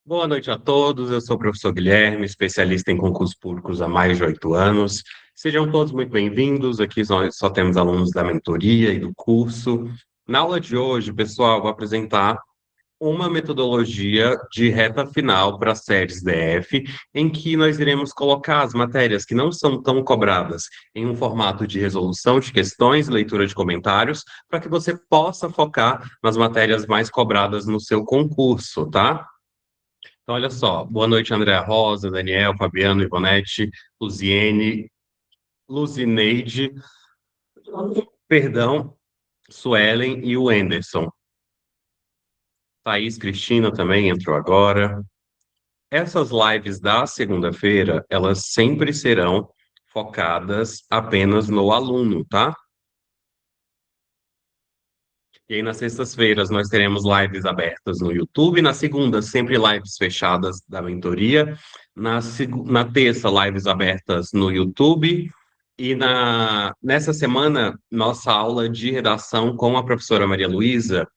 Boa noite a todos. Eu sou o professor Guilherme, especialista em concursos públicos há mais de 8 anos. Sejam todos muito bem-vindos. Aqui nós só temos alunos da mentoria e do curso. Na aula de hoje, pessoal, vou apresentar uma metodologia de reta final para as séries DF, em que nós iremos colocar as matérias que não são tão cobradas em um formato de resolução de questões, leitura de comentários, para que você possa focar nas matérias mais cobradas no seu concurso, tá? Então, olha só. Boa noite, Andréa Rosa, Daniel, Fabiano, Ivonete, Luziene, Luzineide, perdão, Suelen e o Enderson. Thaís Cristina também entrou agora. Essas lives da segunda-feira, elas sempre serão focadas apenas no aluno, tá? E aí, nas sextas-feiras, nós teremos lives abertas no YouTube. Na segunda, sempre lives fechadas da mentoria. Na terça, lives abertas no YouTube. E nessa semana, nossa aula de redação com a professora Maria Luísa,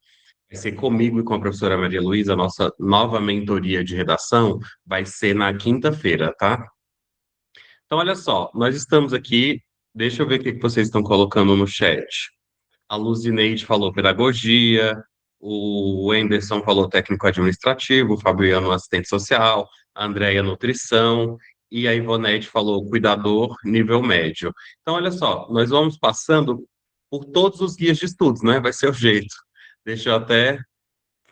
vai ser comigo e com a professora Maria Luísa, nossa nova mentoria de redação, vai ser na quinta-feira, tá? Então, olha só, nós estamos aqui. Deixa eu ver o que que vocês estão colocando no chat. A Luzineide falou pedagogia, o Enderson falou técnico administrativo, o Fabiano assistente social, a Andréia nutrição e a Ivonete falou cuidador nível médio. Então, olha só, nós vamos passando por todos os guias de estudos, né? Vai ser o jeito. Deixa eu até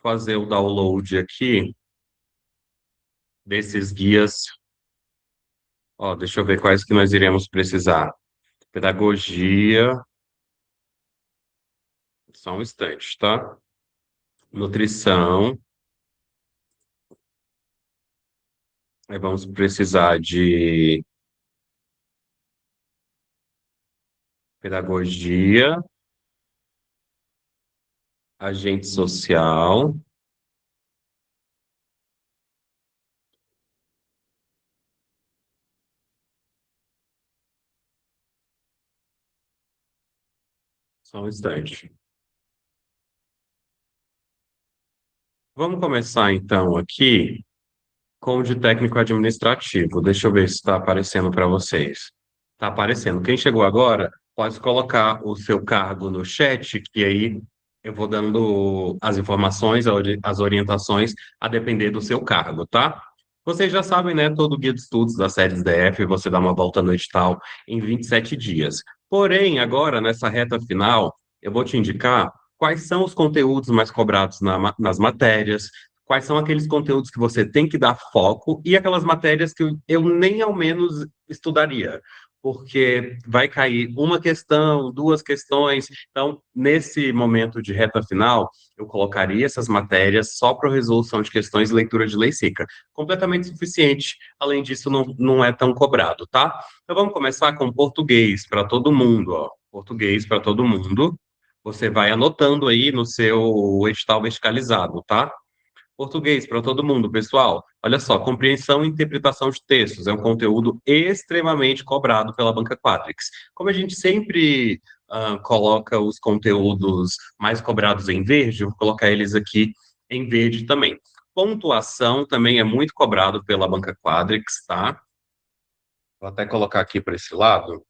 fazer o download aqui desses guias. Ó, deixa eu ver quais que nós iremos precisar. Pedagogia, só um instante, tá? Nutrição. Aí vamos precisar de pedagogia, agente social, só um instante. Vamos começar então aqui com o de técnico administrativo. Deixa eu ver se está aparecendo para vocês. Está aparecendo. Quem chegou agora, pode colocar o seu cargo no chat, que aí eu vou dando as informações, as orientações, a depender do seu cargo, tá? Vocês já sabem, né? Todo guia de estudos da série DF, você dá uma volta no edital em 27 dias. Porém, agora, nessa reta final, eu vou te indicar quais são os conteúdos mais cobrados nas matérias, quais são aqueles conteúdos que você tem que dar foco e aquelas matérias que eu nem ao menos estudaria, porque vai cair uma questão, duas questões. Então, nesse momento de reta final, eu colocaria essas matérias só para resolução de questões e leitura de lei seca. Completamente suficiente. Além disso, não é tão cobrado, tá? Então, vamos começar com português para todo mundo, ó. Português para todo mundo. Você vai anotando aí no seu edital verticalizado, tá? Português para todo mundo, pessoal. Olha só, compreensão e interpretação de textos é um conteúdo extremamente cobrado pela Banca Quatrix. Como a gente sempre coloca os conteúdos mais cobrados em verde, eu vou colocar eles aqui em verde também. Pontuação também é muito cobrado pela Banca Quatrix, tá? Vou até colocar aqui para esse lado.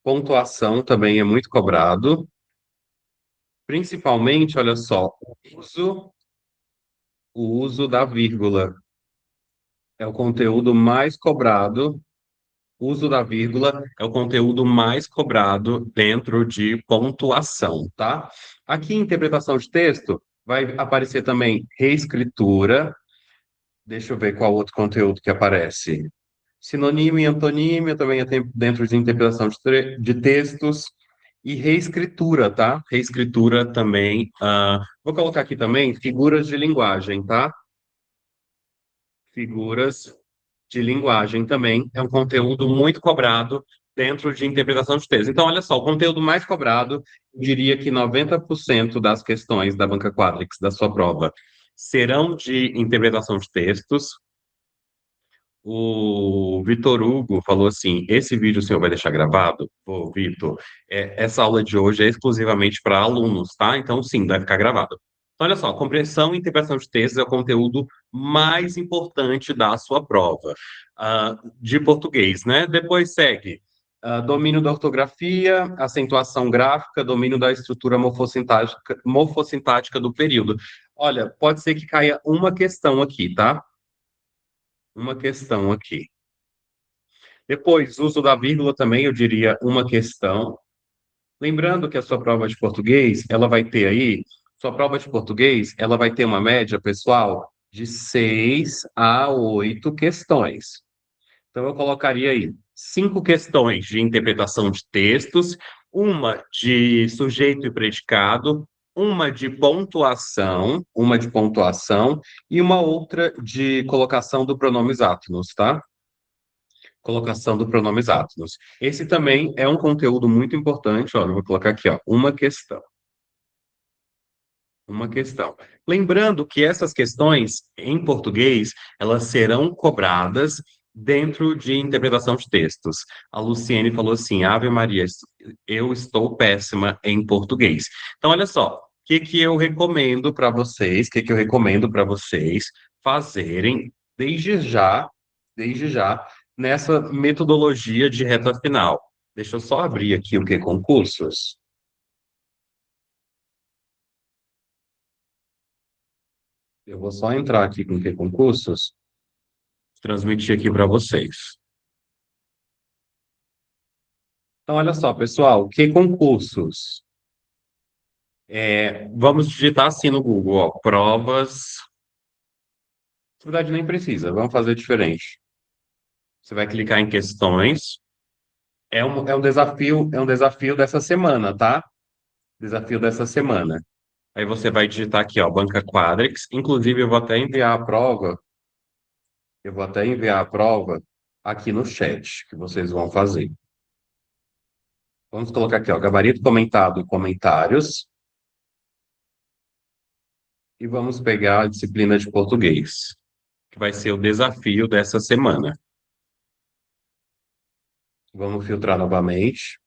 Pontuação também é muito cobrado, principalmente, olha só, o uso da vírgula. É o conteúdo mais cobrado. Uso da vírgula é o conteúdo mais cobrado dentro de pontuação, tá? Aqui em interpretação de texto, vai aparecer também reescritura. Deixa eu ver qual outro conteúdo que aparece. Sinônimo e antonímia também é dentro de interpretação de textos. E reescritura, tá? Reescritura também. Vou colocar aqui também figuras de linguagem, tá? Figuras de linguagem também é um conteúdo muito cobrado dentro de interpretação de texto. Então, olha só, o conteúdo mais cobrado, eu diria que 90% das questões da Banca Quadrix, da sua prova, serão de interpretação de textos. O Vitor Hugo falou assim: esse vídeo o senhor vai deixar gravado? Ô, Vitor, essa aula de hoje é exclusivamente para alunos, tá? Então, sim, vai ficar gravado. Então, olha só, compreensão e interpretação de textos é o conteúdo mais importante da sua prova, de português, né? Depois segue domínio da ortografia, acentuação gráfica, domínio da estrutura morfossintática do período. Olha, pode ser que caia uma questão aqui, tá? Uma questão aqui. Depois, uso da vírgula também, eu diria uma questão. Lembrando que a sua prova de português, ela vai ter aí, sua prova de português, ela vai ter uma média, pessoal, de 6 a 8 questões. Então, eu colocaria aí 5 questões de interpretação de textos, uma de sujeito e predicado, uma de pontuação e uma outra de colocação do pronomes átonos, tá? Colocação do pronomes átonos. Esse também é um conteúdo muito importante, ó, eu vou colocar aqui, ó, uma questão. Uma questão. Lembrando que essas questões, em português, elas serão cobradas dentro de interpretação de textos. A Luciene falou assim: Ave Maria, eu estou péssima em português. Então, olha só, o que que eu recomendo para vocês, o que que eu recomendo para vocês fazerem desde já, nessa metodologia de reta final. Deixa eu só abrir aqui o que concursos. Eu vou só entrar aqui com o que concursos, transmitir aqui para vocês. Então, olha só, pessoal, que concursos? Vamos digitar assim no Google, ó, provas. Na verdade, nem precisa, vamos fazer diferente. Você vai clicar em questões. É um desafio dessa semana, tá? Desafio dessa semana. Aí você vai digitar aqui, ó, Banca Quadrix. Inclusive, eu vou até enviar a prova aqui no chat que vocês vão fazer. Vamos colocar aqui, ó, gabarito comentado e comentários. E vamos pegar a disciplina de português, que vai ser o desafio dessa semana. Vamos filtrar novamente.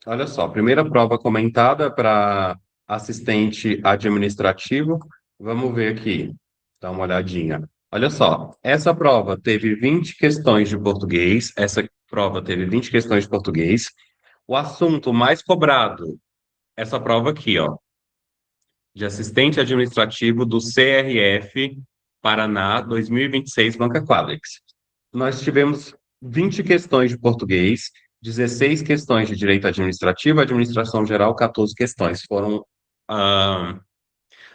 Olha só, primeira prova comentada para assistente administrativo. Vamos ver aqui, dá uma olhadinha. Olha só, essa prova teve 20 questões de português. Essa prova teve 20 questões de português. O assunto mais cobrado, essa prova aqui, ó, de assistente administrativo do CRF Paraná 2026, Banca Quadrix. Nós tivemos 20 questões de português, 16 questões de direito administrativo, administração geral, 14 questões. Foram ah,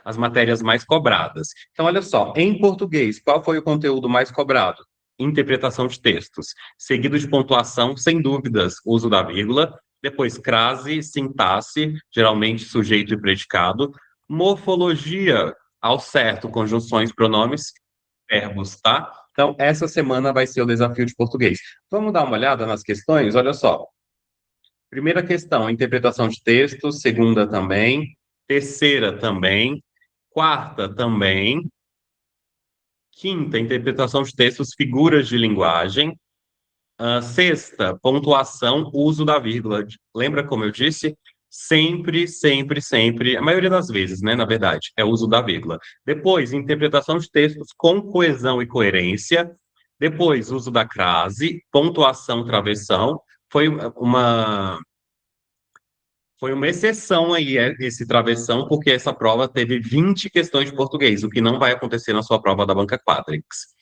as matérias mais cobradas. Então, olha só, em português, qual foi o conteúdo mais cobrado? Interpretação de textos, seguido de pontuação, sem dúvidas, uso da vírgula, depois crase, sintaxe, geralmente sujeito e predicado, morfologia, ao certo, conjunções, pronomes, verbos, tá? Então, essa semana vai ser o desafio de português. Vamos dar uma olhada nas questões? Olha só. Primeira questão, interpretação de textos. Segunda também. Terceira também. Quarta também. Quinta, interpretação de textos, figuras de linguagem. Sexta, pontuação, uso da vírgula. Lembra como eu disse? Sempre, sempre, sempre, a maioria das vezes, né, na verdade, é o uso da vírgula. Depois, interpretação de textos com coesão e coerência. Depois, uso da crase, pontuação, travessão. Foi uma foi uma exceção aí, esse travessão, porque essa prova teve 20 questões de português, o que não vai acontecer na sua prova da Banca Quadrix.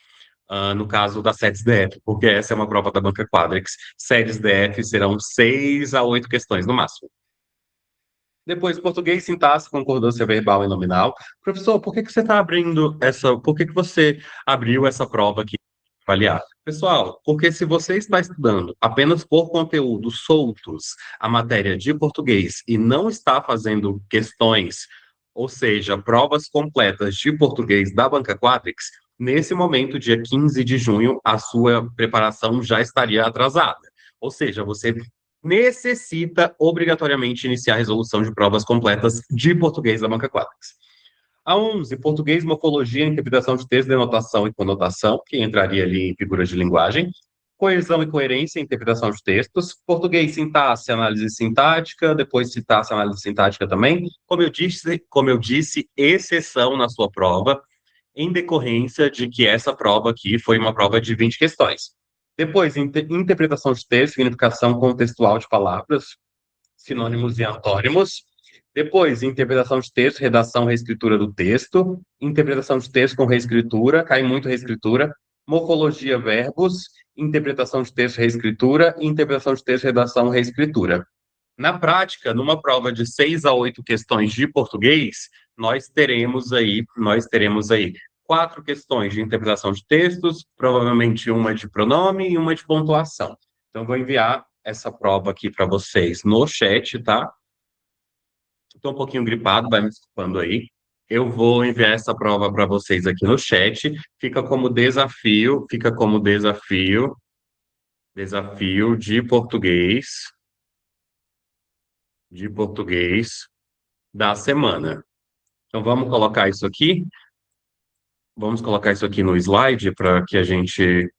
No caso da séries DF, porque essa é uma prova da Banca Quadrix. Séries DF serão 6 a 8 questões no máximo. Depois, português, sintaxe, concordância verbal e nominal. Professor, por que que você está abrindo essa? Por que que você abriu essa prova aqui para avaliar? Pessoal, porque se você está estudando apenas por conteúdos soltos a matéria de português e não está fazendo questões, ou seja, provas completas de português da Banca Quadrix, nesse momento, dia 15 de junho, a sua preparação já estaria atrasada. Ou seja, você necessita obrigatoriamente iniciar a resolução de provas completas de português da Banca Quadrix. A 11, português, morfologia, interpretação de texto, denotação e conotação, que entraria ali em figuras de linguagem. Coesão e coerência, interpretação de textos. Português, sintaxe, análise sintática. Depois, sintaxe, análise sintática também. Como eu disse, exceção na sua prova. em decorrência de que essa prova aqui foi uma prova de 20 questões. Depois, interpretação de texto, significação contextual de palavras, sinônimos e antônimos. Depois, interpretação de texto, redação, reescritura do texto. Interpretação de texto com reescritura, cai muito reescritura. Morfologia, verbos. Interpretação de texto, reescritura. Interpretação de texto, redação, reescritura. Na prática, numa prova de 6 a 8 questões de português, nós teremos aí 4 questões de interpretação de textos, provavelmente uma de pronome e uma de pontuação. Então, vou enviar essa prova aqui para vocês no chat, tá? Estou um pouquinho gripado, vai me desculpando aí. Eu vou enviar essa prova para vocês aqui no chat. Fica como desafio de português da semana. Então vamos colocar isso aqui no slide para que a gente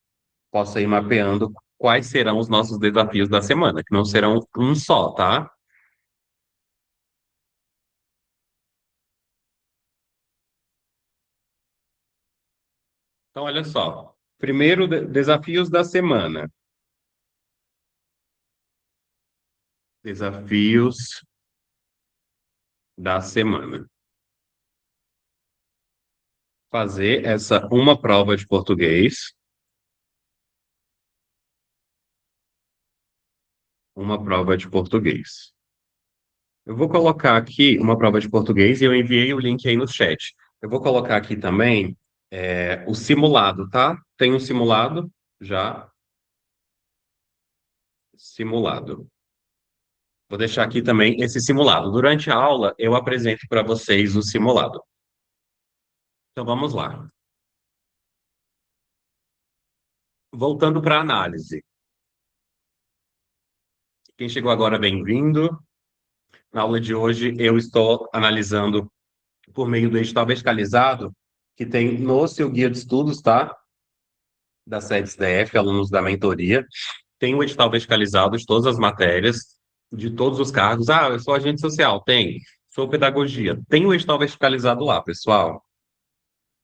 possa ir mapeando quais serão os nossos desafios da semana, que não serão um só, tá? Então, olha só. Primeiro, desafios da semana. Desafios da semana. Fazer essa uma prova de português. Uma prova de português. Eu vou colocar aqui uma prova de português e eu enviei o link aí no chat. Eu vou colocar aqui também o simulado, tá? Tem um simulado já. Simulado. Vou deixar aqui também esse simulado. Durante a aula, eu apresento para vocês o simulado. Então vamos lá. Voltando para a análise. Quem chegou agora, bem-vindo. Na aula de hoje, eu estou analisando por meio do edital verticalizado, que tem no seu guia de estudos, tá? Da SEDES DF, alunos da mentoria. Tem o edital verticalizado de todas as matérias, de todos os cargos. Ah, eu sou agente social. Tem. Sou pedagogia. Tem o edital verticalizado lá, pessoal.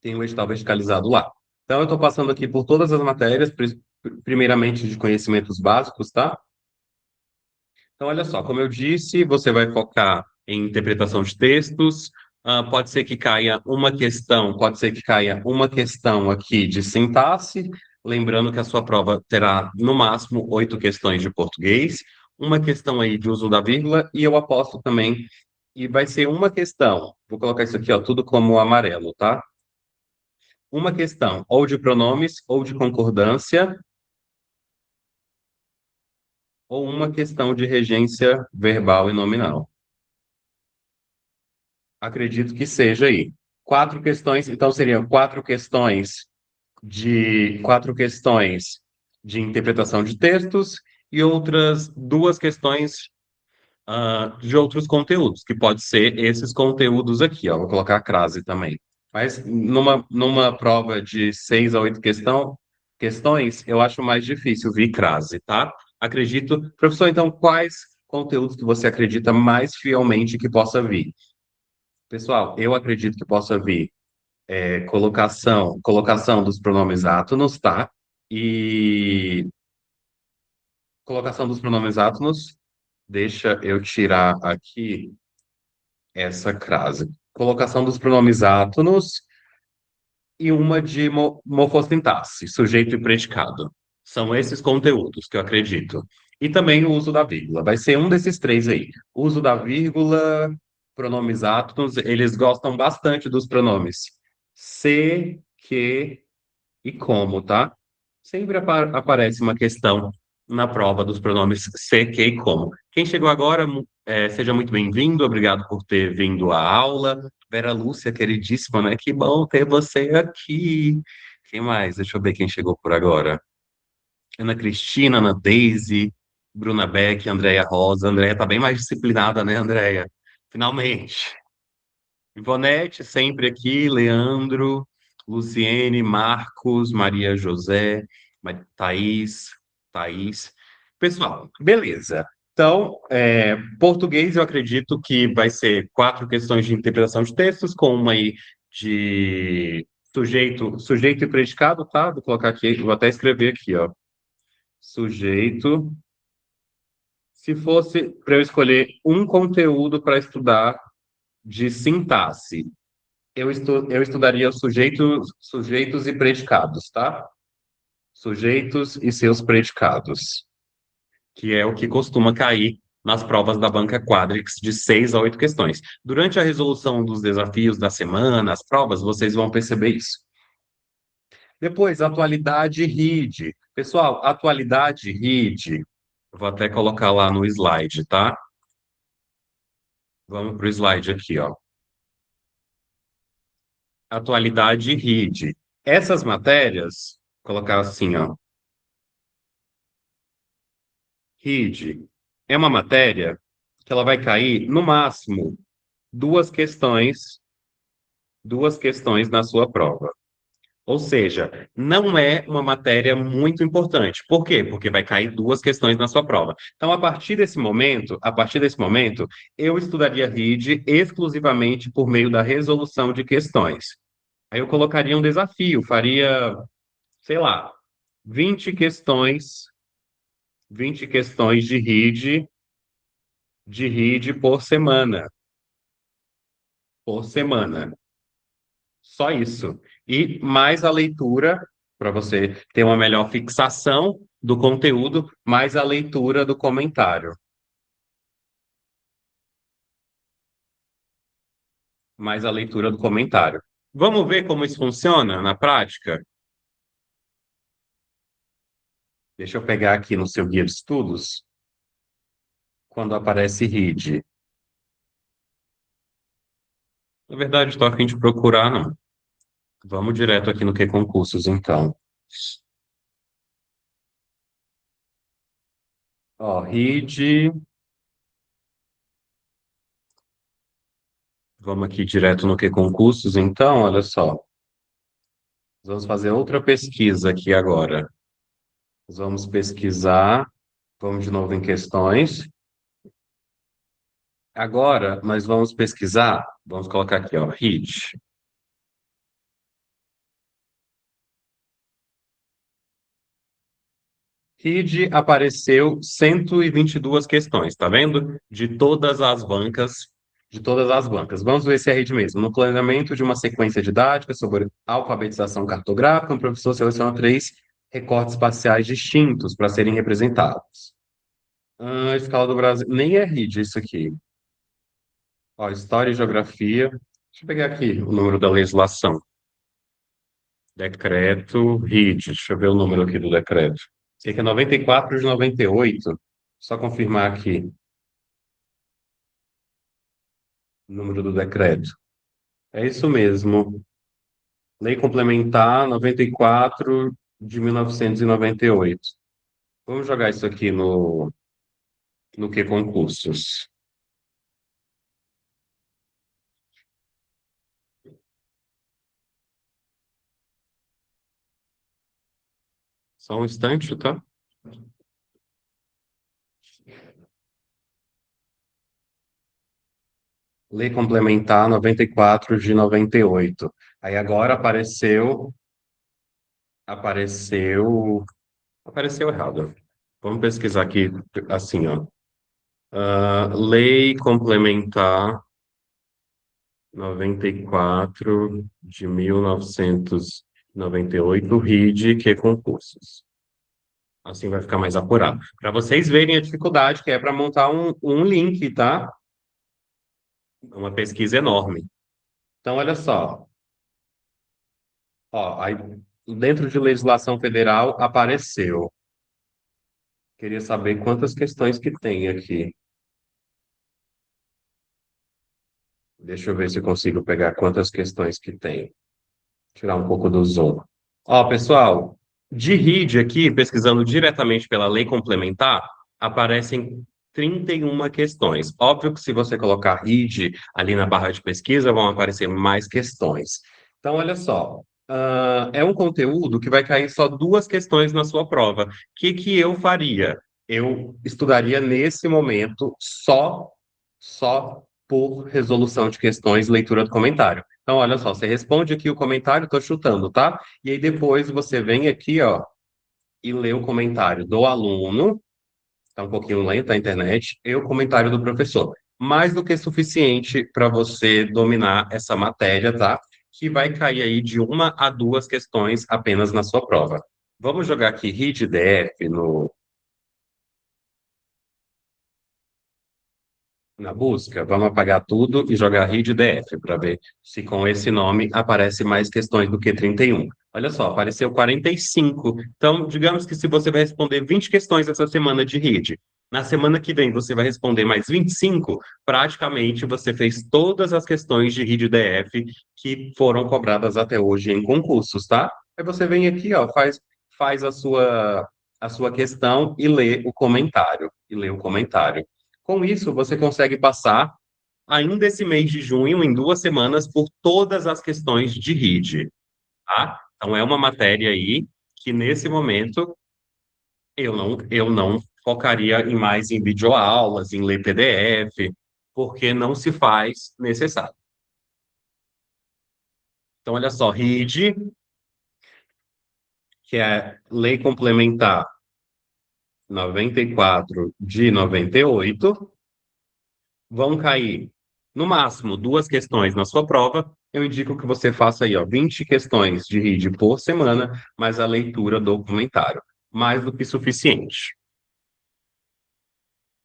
Tem o edital verticalizado lá. Então, eu estou passando aqui por todas as matérias, primeiramente de conhecimentos básicos, tá? Então, olha só, como eu disse, você vai focar em interpretação de textos. Pode ser que caia uma questão, pode ser que caia uma questão aqui de sintaxe, lembrando que a sua prova terá no máximo 8 questões de português, uma questão aí de uso da vírgula, e eu aposto também, e vai ser uma questão, vou colocar isso aqui, ó, tudo como amarelo, tá? Uma questão ou de pronomes ou de concordância, ou uma questão de regência verbal e nominal. Acredito que seja aí. 4 questões, então seriam 4 questões de interpretação de textos e outras 2 questões de outros conteúdos, que pode ser esses conteúdos aqui, ó. Vou colocar a crase também. Mas numa prova de 6 a 8 questões, eu acho mais difícil vir crase, tá? Acredito. Professor, então, quais conteúdos que você acredita mais fielmente que possa vir? Pessoal, eu acredito que possa vir colocação dos pronomes átonos, tá? E colocação dos pronomes átonos, deixa eu tirar aqui essa crase. Colocação dos pronomes átonos e uma de morfossintaxe, sujeito e predicado. São esses conteúdos que eu acredito. E também o uso da vírgula. Vai ser um desses 3 aí. Uso da vírgula, pronomes átonos, eles gostam bastante dos pronomes se, que e como, tá? Sempre aparece uma questão na prova dos pronomes se, que e como. Quem chegou agora, seja muito bem-vindo, obrigado por ter vindo à aula. Vera Lúcia, queridíssima, né? Que bom ter você aqui. Quem mais? Deixa eu ver quem chegou por agora. Ana Cristina, Ana Daisy, Bruna Beck, Andréia Rosa. Andréia tá bem mais disciplinada, né, Andréia? Finalmente. Ivonete, sempre aqui, Leandro, Luciene, Marcos, Maria José, Thaís, Thaís. Pessoal, beleza. Então, português eu acredito que vai ser 4 questões de interpretação de textos, com uma aí de Sujeito e predicado, tá? Vou colocar aqui, vou até escrever aqui, ó. Sujeito. Se fosse para eu escolher um conteúdo para estudar de sintaxe, eu estudaria sujeitos e predicados, tá? Sujeitos e seus predicados, que é o que costuma cair nas provas da banca Quadrix de 6 a 8 questões. Durante a resolução dos desafios da semana, as provas, vocês vão perceber isso. Depois, atualidade RID. Pessoal, atualidade RID, vou até colocar lá no slide, tá? Vamos para o slide aqui, ó. Atualidade RID. Essas matérias, vou colocar assim, ó. RID é uma matéria que ela vai cair, no máximo, duas questões, duas questões na sua prova. Ou seja, não é uma matéria muito importante. Por quê? Porque vai cair duas questões na sua prova. Então, a partir desse momento, eu estudaria RID exclusivamente por meio da resolução de questões. Aí eu colocaria um desafio, faria, sei lá, 20 questões, 20 questões de RID por semana. Só isso. E mais a leitura, para você ter uma melhor fixação do conteúdo, mais a leitura do comentário. Mais a leitura do comentário. Vamos ver como isso funciona na prática? Deixa eu pegar aqui no seu guia de estudos, quando aparece RID. Na verdade, estou a fim de procurar, não. Vamos direto aqui no que concursos, então. Ó, RID. Vamos aqui direto no que concursos, então, olha só. Vamos fazer outra pesquisa aqui agora. Vamos pesquisar. Vamos de novo em questões. Agora, nós vamos pesquisar. Vamos colocar aqui, ó, RID. RID apareceu 122 questões, tá vendo? De todas as bancas. Vamos ver se é RID mesmo. No planejamento de uma sequência didática sobre alfabetização cartográfica, um professor seleciona 3 recortes espaciais distintos para serem representados. Escala do Brasil. Nem é RID isso aqui. Ó, História e Geografia. Deixa eu pegar aqui o número da legislação. Decreto RID. Deixa eu ver o número aqui do decreto. Esse aqui é 94 de 98. Só confirmar aqui o número do decreto. É isso mesmo. Lei Complementar 94 de 1998. Vamos jogar isso aqui no que concursos. Só um instante, tá? Lei Complementar 94 de 98. Aí agora apareceu, apareceu errado. Vamos pesquisar aqui assim, ó. Lei Complementar 94 de 1998, RID, que concursos. Assim vai ficar mais apurado. Para vocês verem a dificuldade que é para montar um link, tá? Uma pesquisa enorme. Então, olha só. Ó, aí, dentro de legislação federal apareceu. Queria saber quantas questões que tem aqui. Deixa eu ver se eu consigo pegar quantas questões que tem. Tirar um pouco do zoom. Ó, pessoal, de RID aqui, pesquisando diretamente pela lei complementar, aparecem 31 questões. Óbvio que se você colocar RID ali na barra de pesquisa, vão aparecer mais questões. Então, olha só, é um conteúdo que vai cair só duas questões na sua prova. O que que eu faria? Eu estudaria nesse momento só por resolução de questões, leitura do comentário. Então, olha só, você responde aqui o comentário, tô chutando, tá? E aí depois você vem aqui, ó, e lê o comentário do aluno. Tá um pouquinho lenta a internet, e o comentário do professor. Mais do que suficiente para você dominar essa matéria, tá? Que vai cair aí de uma a duas questões apenas na sua prova. Vamos jogar aqui RID-DF na busca? Vamos apagar tudo e jogar RID-DF para ver se com esse nome aparece mais questões do que 31. Olha só, apareceu 45. Então, digamos que se você vai responder 20 questões essa semana de RID, na semana que vem você vai responder mais 25, praticamente você fez todas as questões de RID-DF que foram cobradas até hoje em concursos, tá? Aí você vem aqui, ó, faz a sua questão e lê o comentário. E lê o comentário. Com isso, você consegue passar ainda esse mês de junho, em 2 semanas, por todas as questões de RID, tá? Então, é uma matéria aí que, nesse momento, eu não focaria em mais em videoaulas, em ler PDF, porque não se faz necessário. Então, olha só, RID, que é Lei Complementar 94 de 98, vão cair, no máximo, duas questões na sua prova. Eu indico que você faça aí, ó, 20 questões de RID por semana, mais a leitura do comentário. Mais do que suficiente.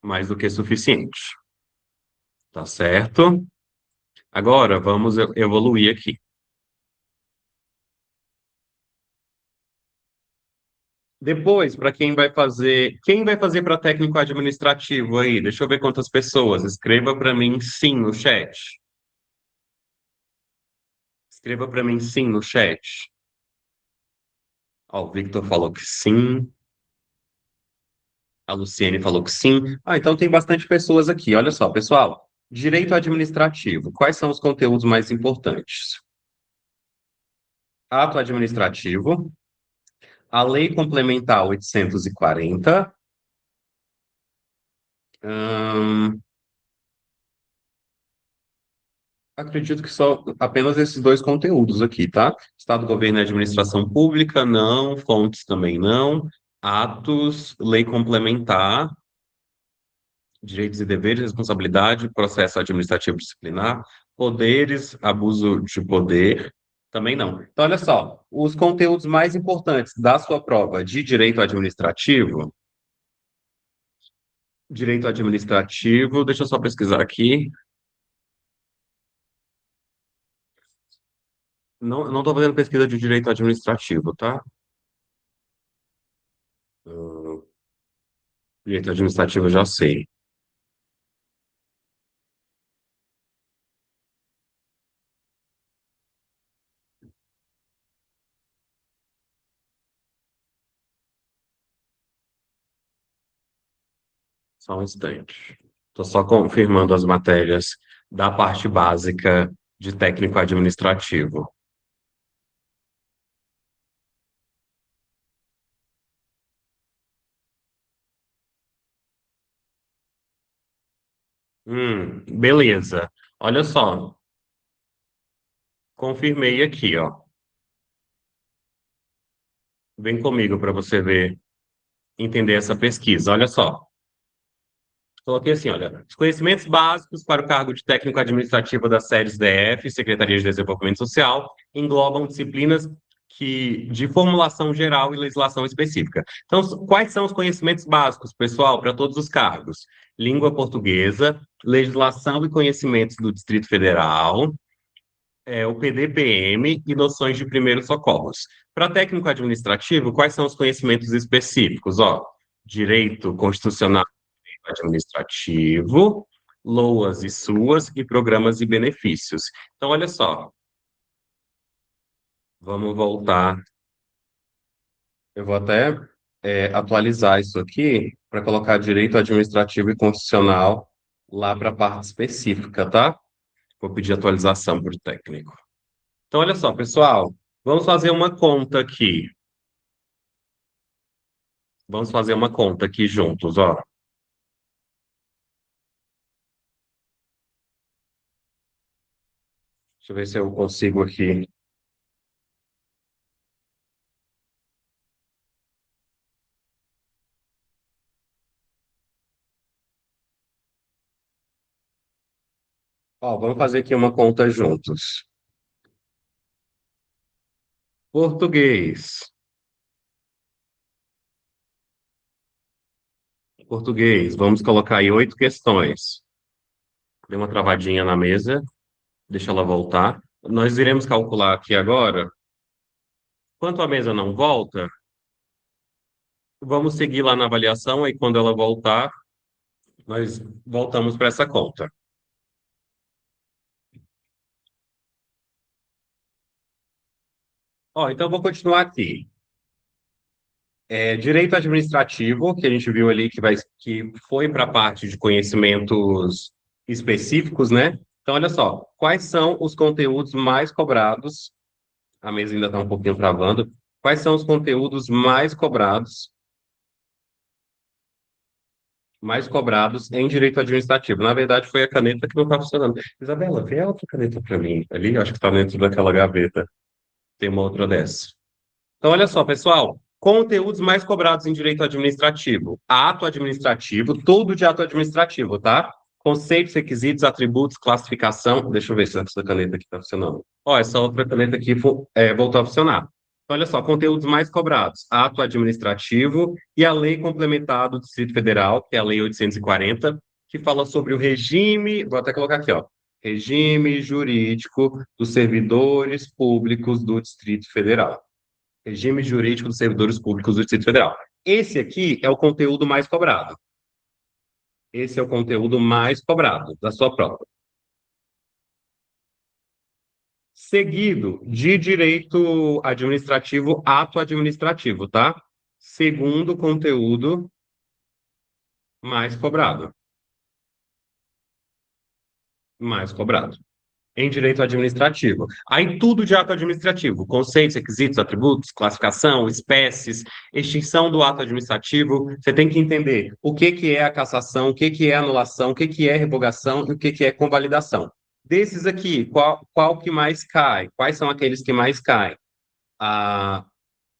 Mais do que suficiente. Tá certo? Agora, vamos evoluir aqui. Depois, para quem vai fazer para técnico administrativo aí? Deixa eu ver quantas pessoas. Escreva para mim sim no chat. Escreva para mim sim no chat. Ó, o Victor falou que sim. A Luciene falou que sim. Ah, então tem bastante pessoas aqui. Olha só, pessoal. Direito administrativo. Quais são os conteúdos mais importantes? Ato administrativo, a Lei Complementar 840. hum, Acredito que só apenas esses dois conteúdos aqui, tá? Estado, governo e administração pública, não. Fontes também não. Atos, lei complementar. Direitos e deveres, responsabilidade, processo administrativo disciplinar, poderes, abuso de poder, também não. Então, olha só, os conteúdos mais importantes da sua prova de direito administrativo, deixa eu só pesquisar aqui. Não, não estou fazendo pesquisa de direito administrativo, tá? Hum, Direito administrativo eu já sei. Só um instante. Estou só confirmando as matérias da parte básica de técnico administrativo. Beleza. Olha só, confirmei aqui, ó. Vem comigo para você ver, entender essa pesquisa. Olha só. Coloquei assim, olha, os conhecimentos básicos para o cargo de técnico administrativo das séries DF, Secretaria de Desenvolvimento Social, englobam disciplinas de formulação geral e legislação específica. Então, quais são os conhecimentos básicos, pessoal, para todos os cargos? Língua portuguesa, legislação e conhecimentos do Distrito Federal, o PDPM e noções de primeiros socorros. Para técnico administrativo, quais são os conhecimentos específicos? Ó, direito constitucional administrativo, LOAs e SUAS e programas e benefícios. Então, olha só, vamos voltar. Eu vou até atualizar isso aqui para colocar direito administrativo e constitucional lá para a parte específica, tá? Vou pedir atualização para o técnico. Então, olha só, pessoal, vamos fazer uma conta aqui. Vamos fazer uma conta aqui juntos, ó. Deixa eu ver se eu consigo aqui. Ó, vamos fazer aqui uma conta juntos. Português. Português. Vamos colocar aí 8 questões. Deu uma travadinha na mesa. Deixa ela voltar. Nós iremos calcular aqui agora. Quanto a mesa não volta, vamos seguir lá na avaliação e quando ela voltar, nós voltamos para essa conta. Ó, então eu vou continuar aqui. Direito administrativo, que a gente viu ali que foi para a parte de conhecimentos específicos, né? Então, olha só, quais são os conteúdos mais cobrados? A mesa ainda está um pouquinho travando. Quais são os conteúdos mais cobrados em direito administrativo? Na verdade, foi a caneta que não está funcionando. Isabela, vê a outra caneta para mim. Ali, acho que está dentro daquela gaveta. Tem uma outra dessa. Então, olha só, pessoal. Conteúdos mais cobrados em direito administrativo. Ato administrativo, tudo de ato administrativo, tá? Conceitos, requisitos, atributos, classificação. Deixa eu ver se essa caneta aqui está funcionando. Ó, essa outra caneta aqui voltou a funcionar. Então, olha só, conteúdos mais cobrados. Ato administrativo e a lei complementar do Distrito Federal, que é a Lei 840, que fala sobre o regime. Vou até colocar aqui, ó. Regime jurídico dos servidores públicos do Distrito Federal. Regime jurídico dos servidores públicos do Distrito Federal. Esse aqui é o conteúdo mais cobrado. Esse é o conteúdo mais cobrado da sua prova. Seguido de direito administrativo, ato administrativo, tá? Segundo conteúdo mais cobrado. Mais cobrado. Em direito administrativo. Aí tudo de ato administrativo, conceitos, requisitos, atributos, classificação, espécies, extinção do ato administrativo. Você tem que entender o que que é a cassação, o que que é anulação, o que que é revogação e o que que é convalidação. Desses aqui, qual que mais cai? Quais são aqueles que mais caem? Ah,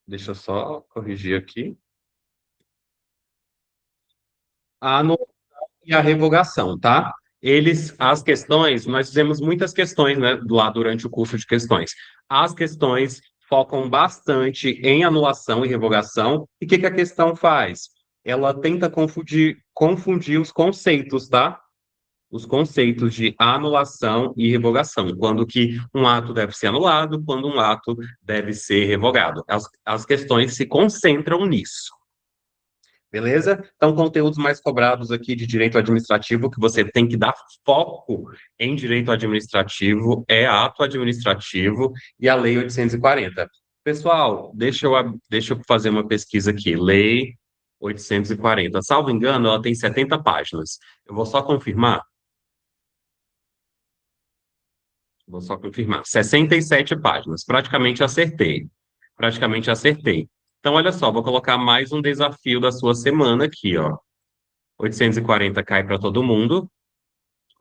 deixa eu só corrigir aqui. A e a revogação, tá? As questões, nós fizemos muitas questões, né, lá durante o curso de questões. As questões focam bastante em anulação e revogação. E o que que a questão faz? Ela tenta confundir os conceitos, tá? Os conceitos de anulação e revogação. Quando que um ato deve ser anulado, quando um ato deve ser revogado. As questões se concentram nisso. Beleza? Então, conteúdos mais cobrados aqui de direito administrativo, que você tem que dar foco em direito administrativo, é ato administrativo e a Lei 840. Pessoal, deixa eu fazer uma pesquisa aqui. Lei 840. Salvo engano, ela tem 70 páginas. Eu vou só confirmar. Vou só confirmar. 67 páginas. Praticamente acertei. Praticamente acertei. Então, olha só, vou colocar mais um desafio da sua semana aqui, ó. 840 cai para todo mundo.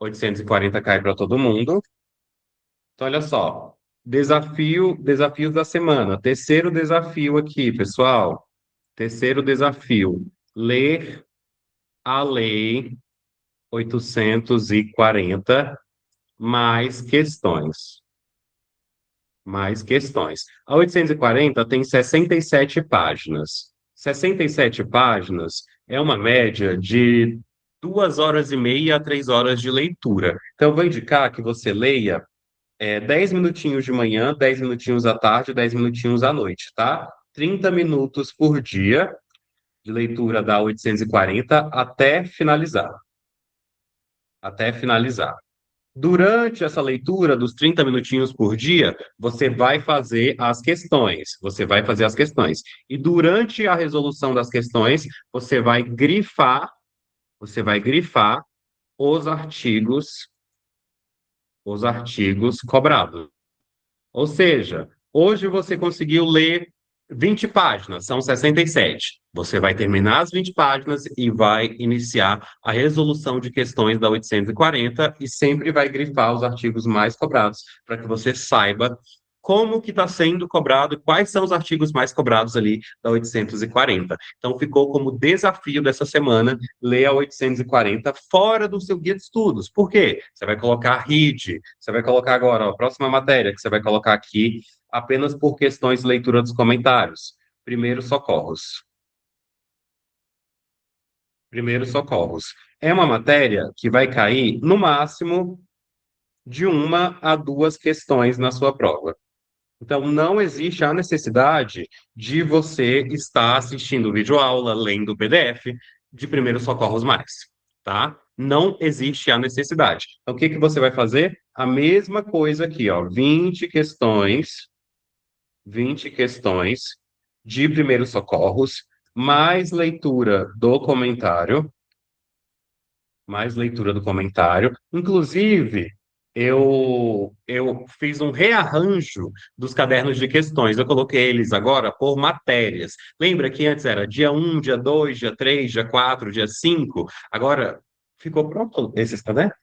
840 cai para todo mundo. Então, olha só. Desafios da semana. Terceiro desafio aqui, pessoal. Terceiro desafio. Ler a Lei 840 mais questões. Mais questões. A 840 tem 67 páginas. 67 páginas é uma média de 2 horas e meia a 3 horas de leitura. Então, eu vou indicar que você leia 10 minutinhos de manhã, 10 minutinhos à tarde, 10 minutinhos à noite, tá? 30 minutos por dia de leitura da 840 até finalizar. Até finalizar. Durante essa leitura dos 30 minutinhos por dia, você vai fazer as questões. Você vai fazer as questões. E durante a resolução das questões, você vai grifar os artigos cobrados. Ou seja, hoje você conseguiu ler 20 páginas, são 67. Você vai terminar as 20 páginas e vai iniciar a resolução de questões da 840 e sempre vai grifar os artigos mais cobrados para que você saiba como que está sendo cobrado e quais são os artigos mais cobrados ali da 840. Então, ficou como desafio dessa semana ler a 840 fora do seu guia de estudos. Por quê? Você vai colocar RID, você vai colocar agora, ó, a próxima matéria que você vai colocar aqui, apenas por questões de leitura dos comentários. Primeiros socorros. Primeiros socorros. É uma matéria que vai cair, no máximo, de uma a duas questões na sua prova. Então, não existe a necessidade de você estar assistindo videoaula, lendo o PDF de primeiros socorros mais, tá? Não existe a necessidade. Então, o que que você vai fazer? A mesma coisa aqui, ó, 20 questões de primeiros socorros, mais leitura do comentário. Inclusive, eu fiz um rearranjo dos cadernos de questões. Eu coloquei eles agora por matérias. Lembra que antes era dia 1, dia 2, dia 3, dia 4, dia 5? Agora ficou pronto esses cadernos?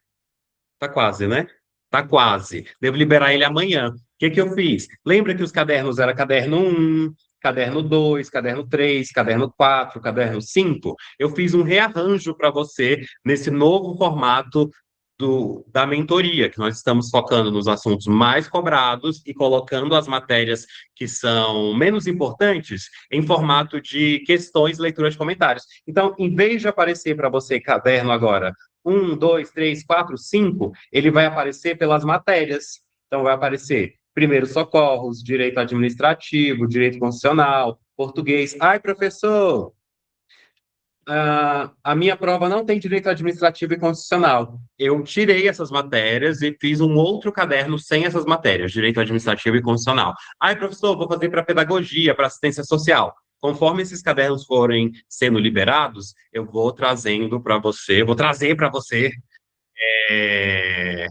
Tá quase, né? Tá quase. Devo liberar ele amanhã. O que que eu fiz? Lembra que os cadernos era caderno 1, caderno 2, caderno 3, caderno 4, caderno 5? Eu fiz um rearranjo para você nesse novo formato da mentoria, que nós estamos focando nos assuntos mais cobrados e colocando as matérias que são menos importantes em formato de questões, leitura de comentários. Então, em vez de aparecer para você caderno agora 1, 2, 3, 4, 5, ele vai aparecer pelas matérias. Então, vai aparecer primeiros socorros, direito administrativo, direito constitucional, português. Ai, professor, a minha prova não tem direito administrativo e constitucional. Eu tirei essas matérias e fiz um outro caderno sem essas matérias, direito administrativo e constitucional. Ai, professor, vou fazer para pedagogia, para assistência social. Conforme esses cadernos forem sendo liberados, eu vou trazendo para você, vou trazer para você é,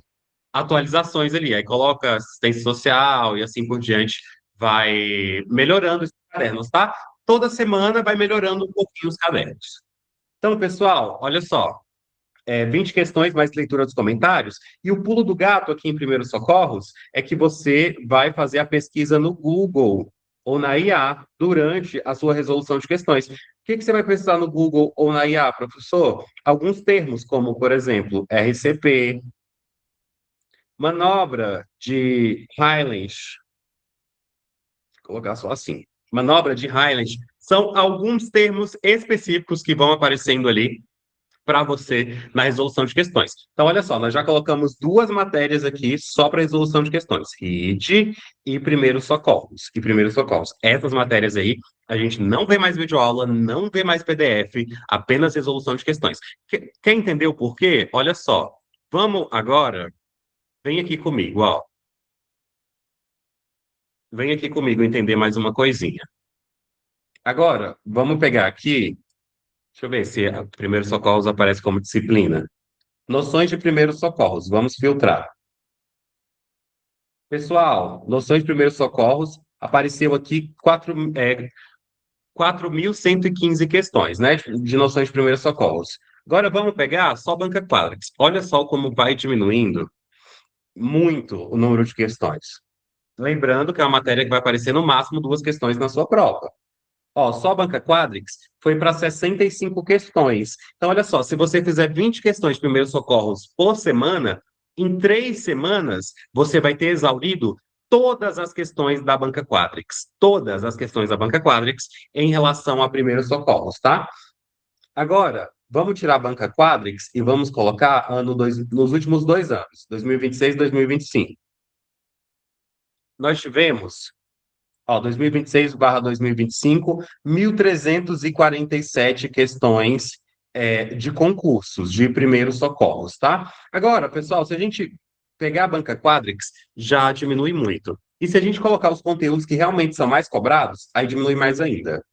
atualizações ali. Aí coloca assistência social e assim por diante, vai melhorando esses cadernos, tá? Toda semana vai melhorando um pouquinho os cadernos. Então, pessoal, olha só, 20 questões mais leitura dos comentários, e o pulo do gato aqui em Primeiros Socorros é que você vai fazer a pesquisa no Google ou na IA durante a sua resolução de questões. O que que você vai precisar no Google ou na IA, professor? Alguns termos, como, por exemplo, RCP, manobra de Highland, vou colocar só assim, manobra de Highland, são alguns termos específicos que vão aparecendo ali para você na resolução de questões. Então, olha só, nós já colocamos duas matérias aqui só para resolução de questões, RID e primeiros socorros. Essas matérias aí, a gente não vê mais videoaula, não vê mais PDF, apenas resolução de questões. Quer entender o porquê? Olha só, vamos agora, vem aqui comigo, ó. Vem aqui comigo entender mais uma coisinha. Agora, vamos pegar aqui, deixa eu ver se a primeiros socorros aparece como disciplina. Noções de primeiros socorros, vamos filtrar. Pessoal, noções de primeiros socorros, apareceu aqui 4.115 questões, né, de noções de primeiros socorros. Agora vamos pegar só banca quadrix. Olha só como vai diminuindo muito o número de questões. Lembrando que é uma matéria que vai aparecer no máximo duas questões na sua prova. Ó, só a banca quadrix foi para 65 questões. Então, olha só, se você fizer 20 questões de primeiros socorros por semana, em 3 semanas, você vai ter exaurido todas as questões da banca quadrix. Todas as questões da banca quadrix em relação a primeiros socorros, tá? Agora, vamos tirar a banca quadrix e vamos colocar nos últimos 2 anos, 2026 e 2025. Nós tivemos, ó, 2026/2025, 1.347 questões de concursos de primeiros socorros, tá? Agora, pessoal, se a gente pegar a banca Quadrix, já diminui muito. E se a gente colocar os conteúdos que realmente são mais cobrados, aí diminui mais ainda.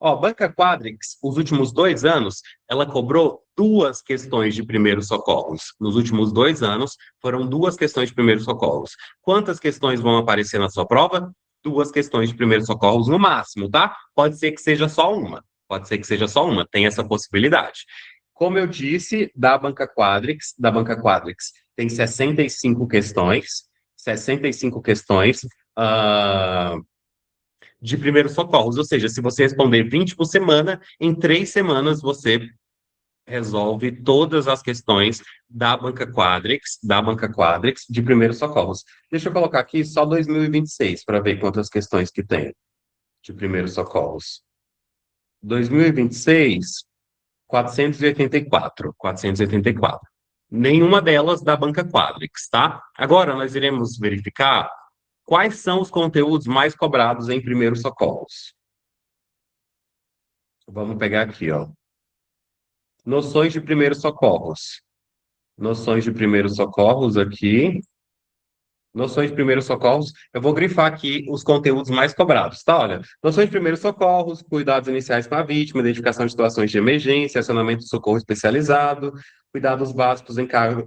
Ó, banca Quadrix, os últimos 2 anos, ela cobrou duas questões de primeiros socorros. Nos últimos 2 anos, foram duas questões de primeiros socorros. Quantas questões vão aparecer na sua prova? duas questões de primeiros socorros no máximo, tá? Pode ser que seja só uma. Pode ser que seja só uma, tem essa possibilidade. Como eu disse, da Banca Quadrix tem 65 questões, 65 questões ah, de primeiros socorros. Ou seja, se você responder 20 por semana, em 3 semanas você resolve todas as questões da Banca Quadrix de primeiros socorros. Deixa eu colocar aqui só 2026 para ver quantas questões que tem de primeiros socorros. 2026, 484. 484. Nenhuma delas da Banca Quadrix, tá? Agora nós iremos verificar quais são os conteúdos mais cobrados em primeiros socorros. Vamos pegar aqui, ó. Noções de primeiros socorros. Noções de primeiros socorros aqui. Noções de primeiros socorros, eu vou grifar aqui os conteúdos mais cobrados, tá? Olha, noções de primeiros socorros, cuidados iniciais com a vítima, identificação de situações de emergência, acionamento de socorro especializado, cuidados básicos em casos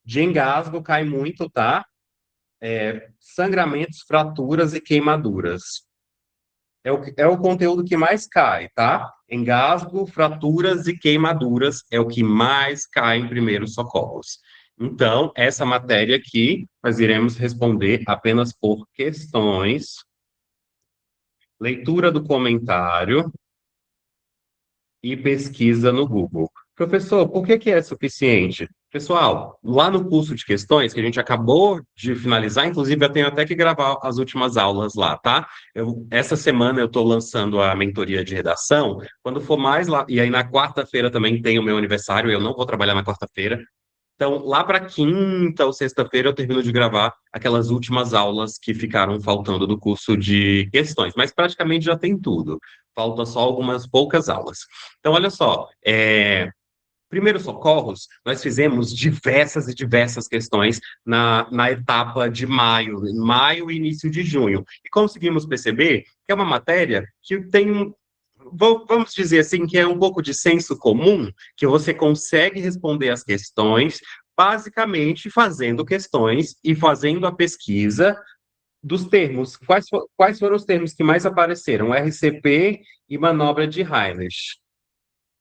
de engasgo, cai muito, tá? Sangramentos, fraturas e queimaduras. É o conteúdo que mais cai, tá? Engasgo, fraturas e queimaduras é o que mais cai em primeiros socorros. Então, essa matéria aqui, nós iremos responder apenas por questões, leitura do comentário e pesquisa no Google. Professor, por que que é suficiente? Pessoal, lá no curso de questões, que a gente acabou de finalizar, inclusive eu tenho até que gravar as últimas aulas lá, tá? Essa semana eu estou lançando a mentoria de redação. Quando for mais lá, e aí na quarta-feira também tem o meu aniversário, eu não vou trabalhar na quarta-feira. Então, lá para quinta ou sexta-feira eu termino de gravar aquelas últimas aulas que ficaram faltando do curso de questões, mas praticamente já tem tudo. Falta só algumas poucas aulas. Então, olha só, primeiros socorros, nós fizemos diversas e diversas questões na etapa de maio e início de junho. E conseguimos perceber que é uma matéria que tem vamos dizer assim, que é um pouco de senso comum, que você consegue responder as questões basicamente fazendo questões e fazendo a pesquisa dos termos. Quais foram os termos que mais apareceram? RCP e manobra de Rayleigh.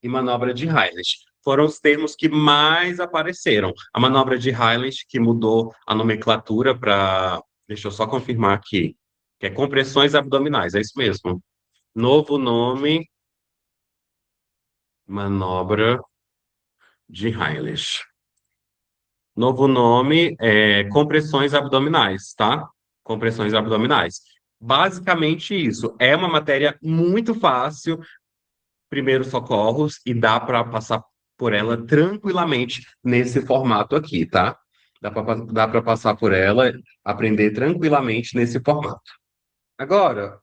E manobra de Rayleigh. Foram os termos que mais apareceram. A manobra de Rayleigh, que mudou a nomenclatura para. Deixa eu só confirmar aqui. Que é compressões abdominais, é isso mesmo. Novo nome, manobra de Rayleigh. Novo nome é compressões abdominais, tá? Compressões abdominais. Basicamente isso. É uma matéria muito fácil, primeiros socorros, e dá para passar por ela tranquilamente nesse formato aqui, tá? Dá para passar por ela, aprender tranquilamente nesse formato. Agora,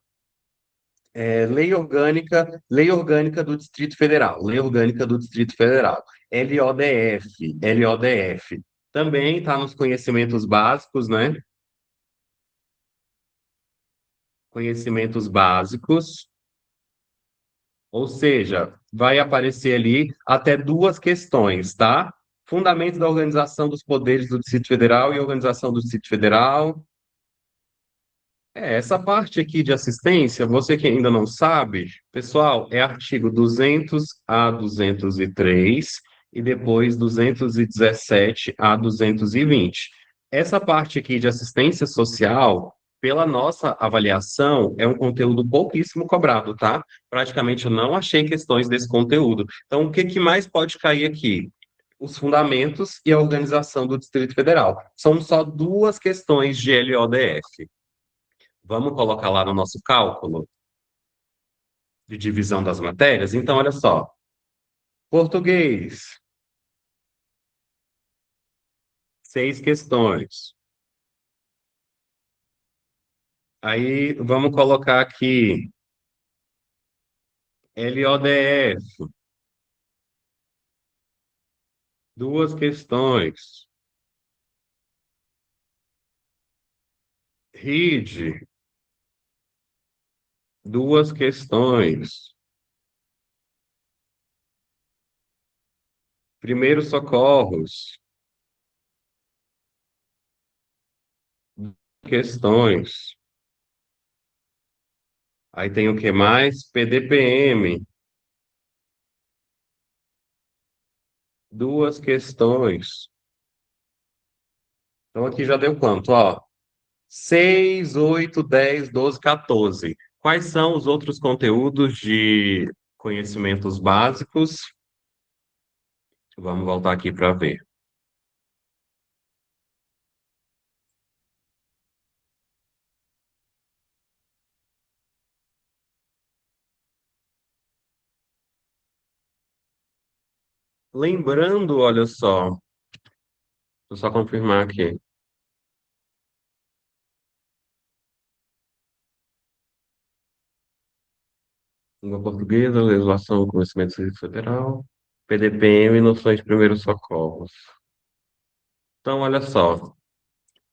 Lei Orgânica do Distrito Federal, Lei Orgânica do Distrito Federal, LODF, LODF. Também está nos conhecimentos básicos, né? Conhecimentos básicos, ou seja, vai aparecer ali até duas questões, tá? Fundamento da organização dos poderes do Distrito Federal e organização do Distrito Federal. Essa parte aqui de assistência, você que ainda não sabe, pessoal, é artigo 200 a 203 e depois 217 a 220. Essa parte aqui de assistência social, pela nossa avaliação, é um conteúdo pouquíssimo cobrado, tá? Praticamente eu não achei questões desse conteúdo. Então, o que que mais pode cair aqui? Os fundamentos e a organização do Distrito Federal. São só duas questões de LODF. Vamos colocar lá no nosso cálculo de divisão das matérias? Então, olha só. Português, 6 questões. Aí, vamos colocar aqui LODF, 2 questões. RID, 2 questões. Primeiros socorros, questões. Aí tem o que mais? PDPM, duas questões. Então aqui já deu quanto? Ó, 6, 8, 10, 12, 14. Quais são os outros conteúdos de conhecimentos básicos? Vamos voltar aqui para ver. Lembrando, olha só, vou só confirmar aqui. Língua portuguesa, legislação, conhecimento civil federal, PDPM e noções de primeiros socorros. Então, olha só.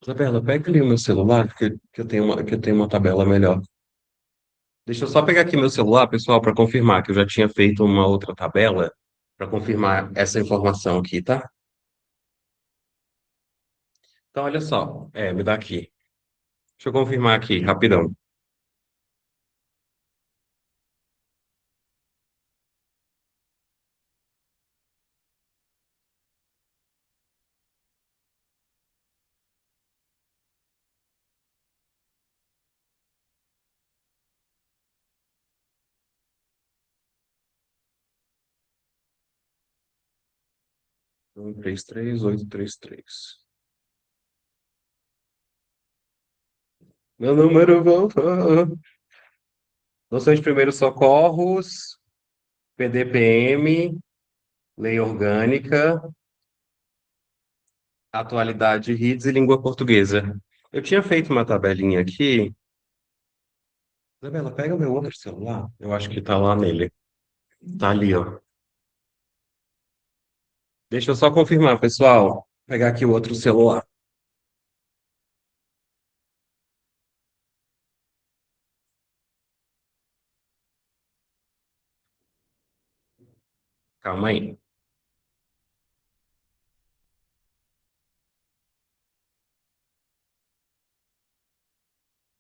Isabela, pega ali o meu celular, que eu tenho uma tabela melhor. Deixa eu só pegar aqui meu celular, pessoal, para confirmar que eu já tinha feito uma outra tabela para confirmar essa informação aqui, tá? Então, olha só. Me dá aqui. Deixa eu confirmar aqui, rapidão. 133 833. Meu número voltou. Noções de primeiros socorros, PDPM, lei orgânica, atualidade RIDS e língua portuguesa. Eu tinha feito uma tabelinha aqui. Isabela, pega o meu outro celular. Eu acho que tá lá nele. Tá ali, ó. Deixa eu só confirmar, pessoal. Pegar aqui o outro celular. Calma aí.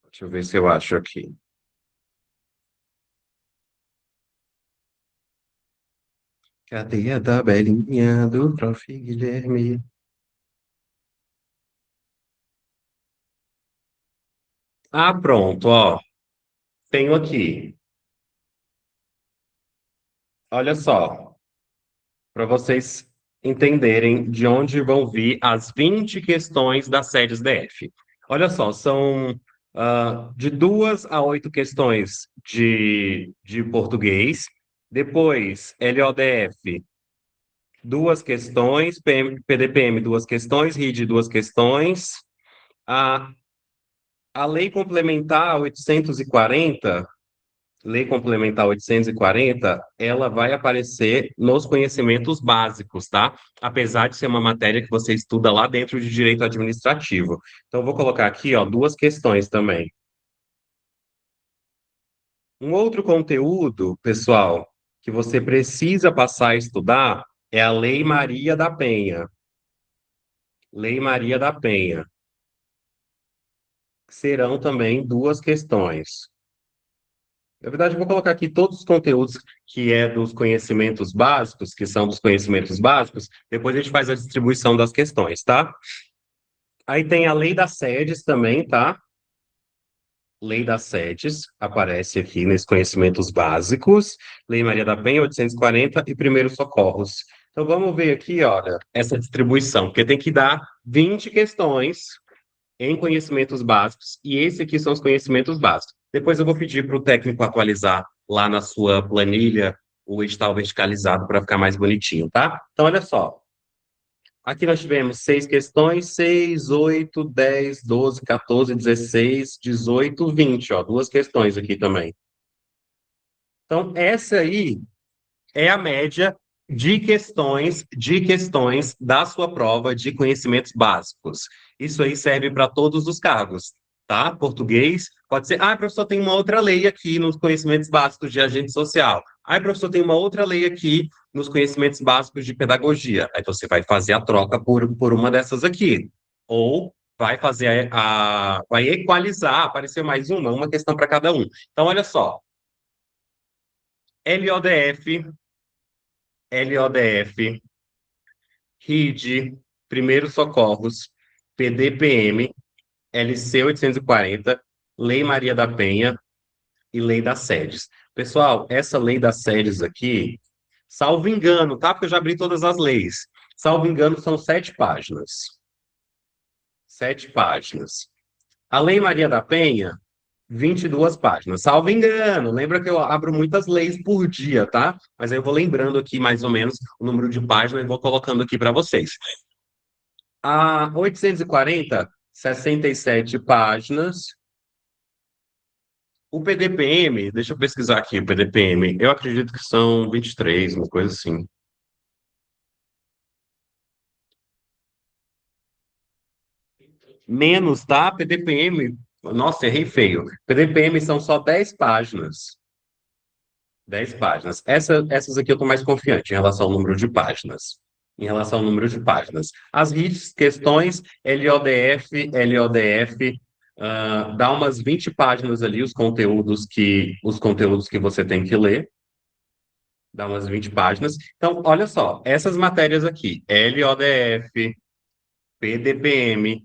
Deixa eu ver se eu acho aqui. Cadê a tabelinha do Prof. Guilherme? Ah, pronto, ó. Tenho aqui. Olha só, para vocês entenderem de onde vão vir as 20 questões da SEDES DF. Olha só, são de 2 a 8 questões de português, depois LODF, duas questões, PDPM, duas questões, RID, duas questões, a, a Lei Complementar 840. Lei Complementar 840, ela vai aparecer nos conhecimentos básicos, tá? Apesar de ser uma matéria que você estuda lá dentro de direito administrativo. Então, eu vou colocar aqui, ó, duas questões também. Um outro conteúdo, pessoal, que você precisa passar a estudar é a Lei Maria da Penha. Lei Maria da Penha. Serão também duas questões. Na verdade, eu vou colocar aqui todos os conteúdos que é dos conhecimentos básicos, que são dos conhecimentos básicos, depois a gente faz a distribuição das questões, tá? Aí tem a lei das sedes também, tá? Lei das sedes aparece aqui nesses conhecimentos básicos, Lei Maria da Penha, 840 e primeiros socorros. Então vamos ver aqui, olha, essa distribuição, porque tem que dar 20 questões em conhecimentos básicos, e esse aqui são os conhecimentos básicos. Depois eu vou pedir para o técnico atualizar lá na sua planilha o edital verticalizado para ficar mais bonitinho, tá? Então, olha só. Aqui nós tivemos 6 questões: 6, 8, 10, 12, 14, 16, 18, 20, ó, duas questões aqui também. Então, essa aí é a média de questões da sua prova de conhecimentos básicos. Isso aí serve para todos os cargos, tá? Português, pode ser, professor, tem uma outra lei aqui nos conhecimentos básicos de agente social. Professor, tem uma outra lei aqui nos conhecimentos básicos de pedagogia. Aí você vai fazer a troca por uma dessas aqui. Ou vai fazer vai equalizar, apareceu mais uma questão para cada um. Então, olha só, LODF, LODF, RID, Primeiros Socorros, PDPM, LC 840, Lei Maria da Penha e Lei das Sedes. Pessoal, essa Lei das Sedes aqui, salvo engano, tá? Porque eu já abri todas as leis. Salvo engano, são 7 páginas. 7 páginas. A Lei Maria da Penha, 22 páginas. Salvo engano, lembra que eu abro muitas leis por dia, tá? Mas aí eu vou lembrando aqui mais ou menos o número de páginas e vou colocando aqui para vocês. A 840, 67 páginas. O PDPM, deixa eu pesquisar aqui o PDPM. Eu acredito que são 23, uma coisa assim. Menos, tá? PDPM. Nossa, errei feio. PDPM são só 10 páginas. 10 páginas. Essas aqui eu estou mais confiante em relação ao número de páginas. Em relação ao número de páginas. As RITs, questões, LODF, dá umas 20 páginas ali, os conteúdos que você tem que ler. Dá umas 20 páginas. Então, olha só, essas matérias aqui, LODF, PDPM,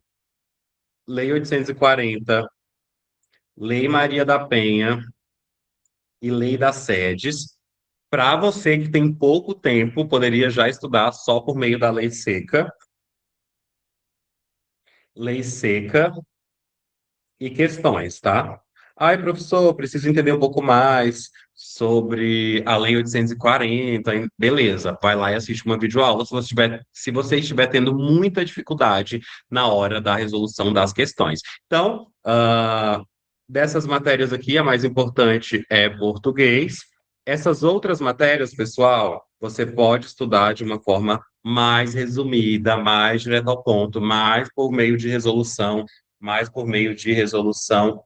Lei 840, Lei Maria da Penha e Lei das Sedes. Para você que tem pouco tempo, poderia já estudar só por meio da lei seca e questões, tá? Ai, professor, preciso entender um pouco mais sobre a Lei 840. Beleza, vai lá e assiste uma videoaula se você estiver tendo muita dificuldade na hora da resolução das questões. Então, dessas matérias aqui, a mais importante é português. Essas outras matérias, pessoal, você pode estudar de uma forma mais resumida, mais direta ao ponto, mais por meio de resolução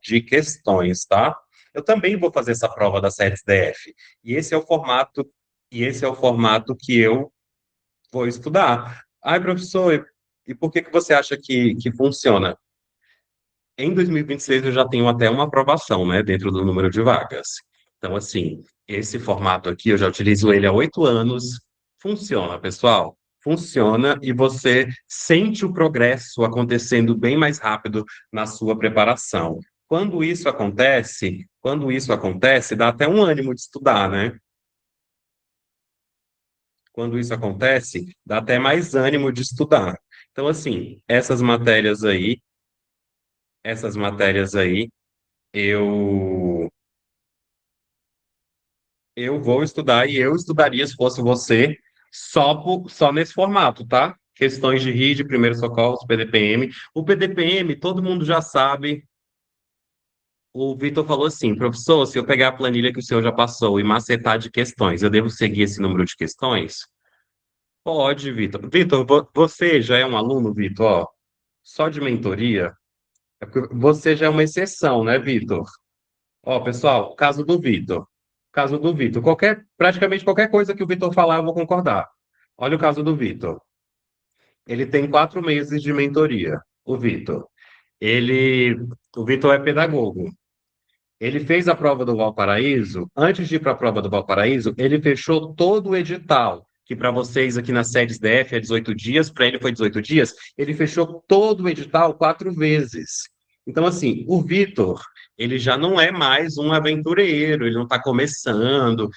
de questões, tá? Eu também vou fazer essa prova da série DF. E esse é o formato, e esse é o formato que eu vou estudar. Ai, professor, e por que que você acha que funciona? Em 2026 eu já tenho até uma aprovação, né, dentro do número de vagas. Então, assim, esse formato aqui eu já utilizo ele há 8 anos. Funciona, pessoal. Funciona e você sente o progresso acontecendo bem mais rápido na sua preparação. Quando isso acontece, dá até um ânimo de estudar, né? Quando isso acontece, dá até mais ânimo de estudar. Então, assim, essas matérias aí, eu eu vou estudar e eu estudaria se fosse você só nesse formato, tá? Questões de RID, primeiros socorros, PDPM. O PDPM, todo mundo já sabe. O Vitor falou assim, professor, se eu pegar a planilha que o senhor já passou e macetar de questões, eu devo seguir esse número de questões? Pode, Vitor. Vitor, você já é um aluno, Vitor, ó, só de mentoria? É porque você já é uma exceção, né, Vitor? Ó, pessoal, caso do Vitor, praticamente qualquer coisa que o Vitor falar, eu vou concordar. Olha o caso do Vitor. Ele tem 4 meses de mentoria. O Vitor. Ele, o Vitor é pedagogo. Ele fez a prova do Valparaíso. Antes de ir para a prova do Valparaíso, ele fechou todo o edital, que para vocês aqui na série DF é 18 dias, para ele foi 18 dias. Ele fechou todo o edital 4 vezes. Então, assim, o Vitor, ele já não é mais um aventureiro, ele não está começando,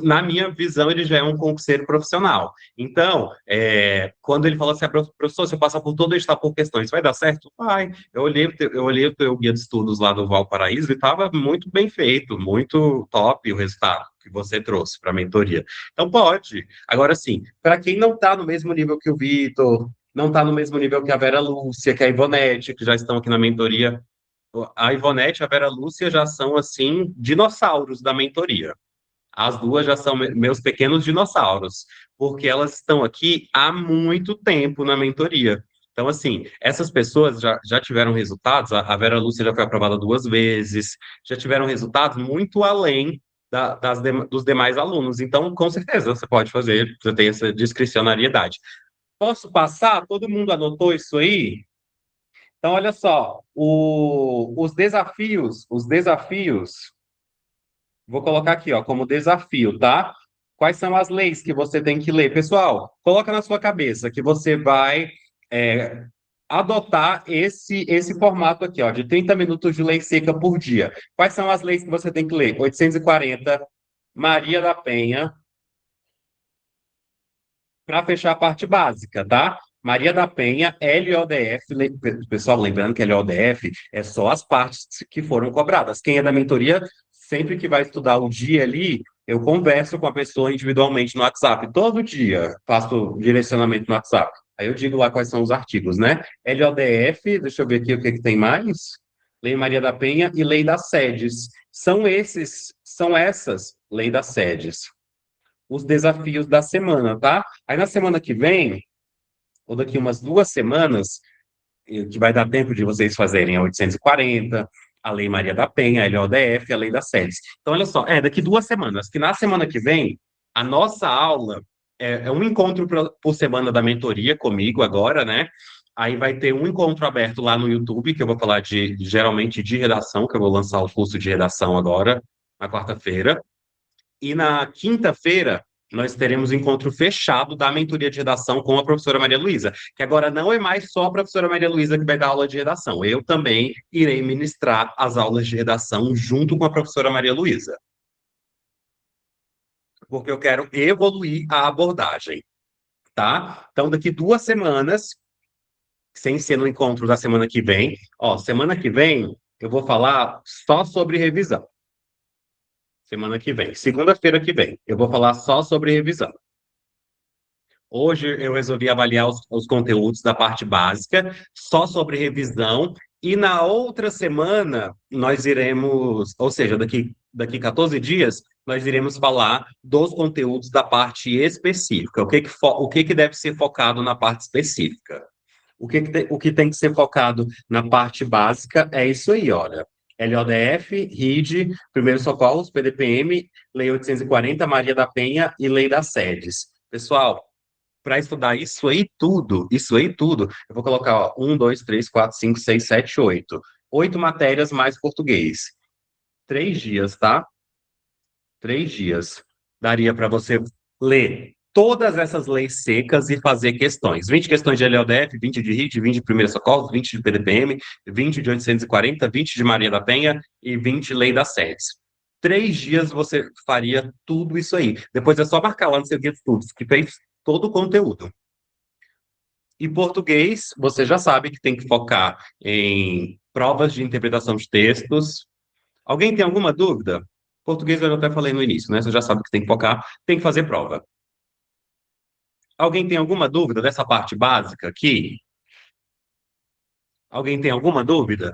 na minha visão, ele já é um concurseiro profissional. Então, quando ele falou assim, professor, se eu passar por todo o edital por questões, vai dar certo? Vai. Eu olhei o teu guia de estudos lá do Valparaíso e estava muito bem feito, muito top o resultado que você trouxe para a mentoria. Então pode. Agora sim, para quem não está no mesmo nível que o Vitor, não está no mesmo nível que a Vera Lúcia, que a Ivonete, que já estão aqui na mentoria, a Ivonete e a Vera Lúcia já são assim dinossauros da mentoria. As duas já são meus pequenos dinossauros, porque elas estão aqui há muito tempo na mentoria. Então, assim, essas pessoas já tiveram resultados, a Vera Lúcia já foi aprovada 2 vezes, já tiveram resultados muito além dos demais alunos. Então, com certeza, você pode fazer, você tem essa discricionariedade. Posso passar? Todo mundo anotou isso aí? Então, olha só, os desafios, vou colocar aqui, ó, como desafio, tá? Quais são as leis que você tem que ler? Pessoal, coloca na sua cabeça que você vai é, adotar esse formato aqui, ó, de 30 minutos de lei seca por dia. Quais são as leis que você tem que ler? 840, Maria da Penha, para fechar a parte básica, tá? Maria da Penha, LODF, pessoal, lembrando que LODF é só as partes que foram cobradas. Quem é da mentoria, sempre que vai estudar o dia ali, eu converso com a pessoa individualmente no WhatsApp, todo dia faço direcionamento no WhatsApp. Aí eu digo lá quais são os artigos, né? LODF, deixa eu ver aqui o que que tem mais. Lei Maria da Penha e Lei das Sedes. São essas, Lei das Sedes, os desafios da semana, tá? Aí na semana que vem, ou daqui umas 2 semanas, que vai dar tempo de vocês fazerem a 840, a Lei Maria da Penha, a LODF, a Lei das Sedes. Então, olha só, daqui 2 semanas, que na semana que vem, a nossa aula é um encontro por semana da mentoria comigo agora, né? Aí vai ter um encontro aberto lá no YouTube, que eu vou falar geralmente de redação, que eu vou lançar o curso de redação agora, na quarta-feira. E na quinta-feira, nós teremos um encontro fechado da mentoria de redação com a professora Maria Luísa, que agora não é mais só a professora Maria Luísa que vai dar aula de redação. Eu também irei ministrar as aulas de redação junto com a professora Maria Luísa, porque eu quero evoluir a abordagem, tá? Então, daqui 2 semanas, sem ser no encontro da semana que vem, ó, semana que vem eu vou falar só sobre revisão. Semana que vem, segunda-feira que vem, eu vou falar só sobre revisão. Hoje eu resolvi avaliar os conteúdos da parte básica, só sobre revisão, e na outra semana nós iremos, ou seja, daqui 14 dias, nós iremos falar dos conteúdos da parte específica. O que que deve ser focado na parte específica? O que tem que ser focado na parte básica é isso aí, olha. LODF, RID, Primeiros Socorros, PDPM, Lei 840, Maria da Penha e Lei das Sedes. Pessoal, para estudar isso aí tudo, eu vou colocar, ó, 1, 2, 3, 4, 5, 6, 7, 8. 8 matérias mais português. 3 dias, tá? 3 dias. Daria para você ler todas essas leis secas e fazer questões. 20 questões de LLDF, 20 de RIT, 20 de Primeiro Socorro, 20 de PDPM, 20 de 840, 20 de Maria da Penha e 20 Lei das Sedes. 3 dias você faria tudo isso aí. Depois é só marcar lá no seu guia de estudos, que fez todo o conteúdo. E português, você já sabe que tem que focar em provas de interpretação de textos. Alguém tem alguma dúvida? Português eu já até falei no início, né? Você já sabe que tem que focar, tem que fazer prova. Alguém tem alguma dúvida dessa parte básica aqui? Alguém tem alguma dúvida?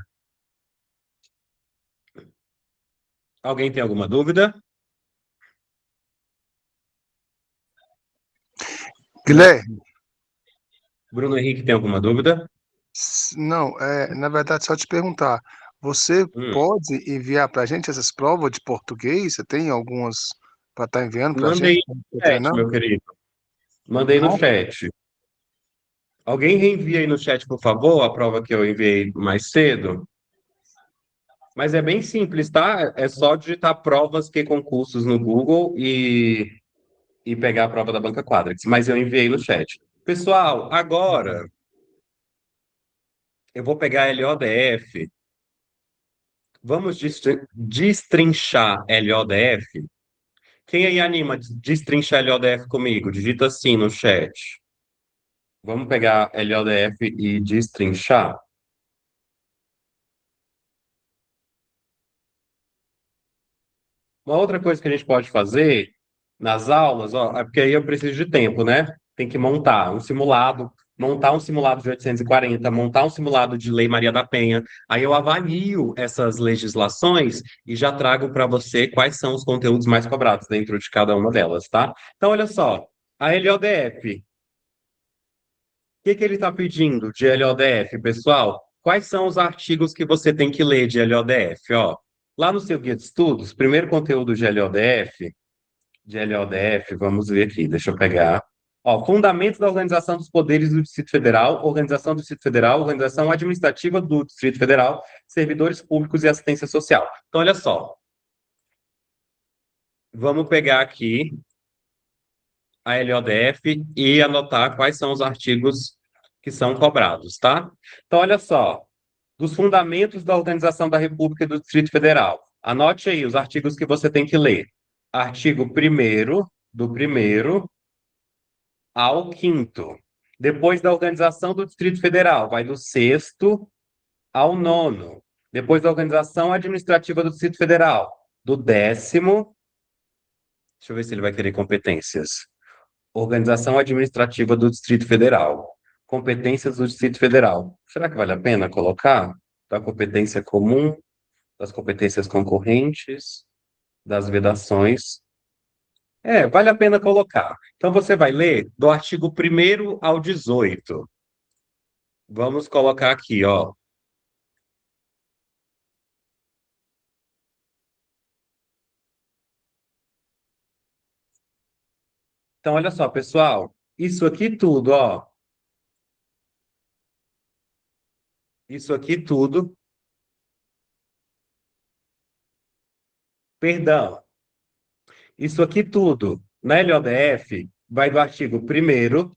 Alguém tem alguma dúvida? Não? Guilherme, Bruno Henrique tem alguma dúvida? não, na verdade, só te perguntar, você Hum. pode enviar para a gente essas provas de português? Você tem algumas para estar enviando para a gente, Mandei pra no chat, treinar? meu querido. Mandei no Ah, chat. Alguém reenvia aí no chat, por favor, a prova que eu enviei mais cedo? Mas é bem simples, tá? É só digitar provas que concursos no Google e pegar a prova da Banca Quadrix. Mas eu enviei no chat. Pessoal, agora eu vou pegar LODF. Vamos destrinchar LODF? Quem aí anima destrinchar LODF comigo? Digita assim no chat. Vamos pegar LODF e destrinchar? Uma outra coisa que a gente pode fazer nas aulas, ó, é porque aí eu preciso de tempo, né? Tem que montar um simulado de 840, montar um simulado de Lei Maria da Penha. Aí eu avalio essas legislações e já trago para você quais são os conteúdos mais cobrados dentro de cada uma delas, tá? Então, olha só, a LODF, o que que ele está pedindo de LODF, pessoal? Quais são os artigos que você tem que ler de LODF? Ó, lá no seu guia de estudos, primeiro conteúdo de LODF, vamos ver aqui, deixa eu pegar. Ó, fundamentos da organização dos poderes do Distrito Federal, organização do Distrito Federal, organização administrativa do Distrito Federal, servidores públicos e assistência social. Então, olha só. Vamos pegar aqui a LODF e anotar quais são os artigos que são cobrados, tá? Então, olha só. Dos fundamentos da organização da República e do Distrito Federal. Anote aí os artigos que você tem que ler. Artigo primeiro do primeiro ao quinto. Depois da organização do Distrito Federal, vai do sexto ao nono. Depois da organização administrativa do Distrito Federal, do décimo. Deixa eu ver se ele vai querer competências. Organização administrativa do Distrito Federal. Competências do Distrito Federal. Será que vale a pena colocar? Da competência comum, das competências concorrentes, das vedações. Vale a pena colocar. Então, você vai ler do artigo 1º ao 18. Vamos colocar aqui, ó. Então, olha só, pessoal. Isso aqui tudo, ó. Isso aqui tudo. Perdão. Isso aqui tudo, na LODF, vai do artigo 1º,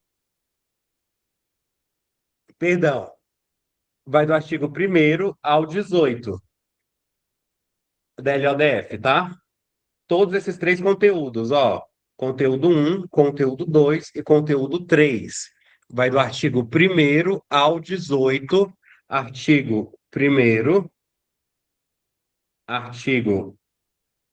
perdão, vai do artigo 1º ao 18 da LODF, tá? Todos esses três conteúdos, ó. Conteúdo 1, conteúdo 2 e conteúdo 3. Vai do artigo 1º ao 18, artigo 1º, artigo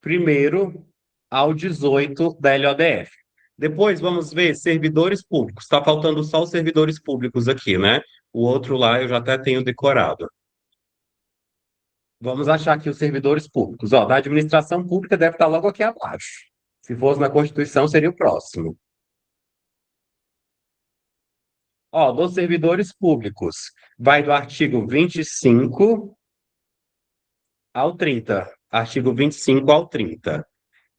1º ao 18 da LODF. Depois vamos ver servidores públicos. Está faltando só os servidores públicos aqui, né? O outro lá eu já até tenho decorado. Vamos achar aqui os servidores públicos. Ó, da administração pública deve estar logo aqui abaixo. Se fosse na Constituição, seria o próximo. Ó, dos servidores públicos, vai do artigo 25 ao 30. Artigo 25 ao 30.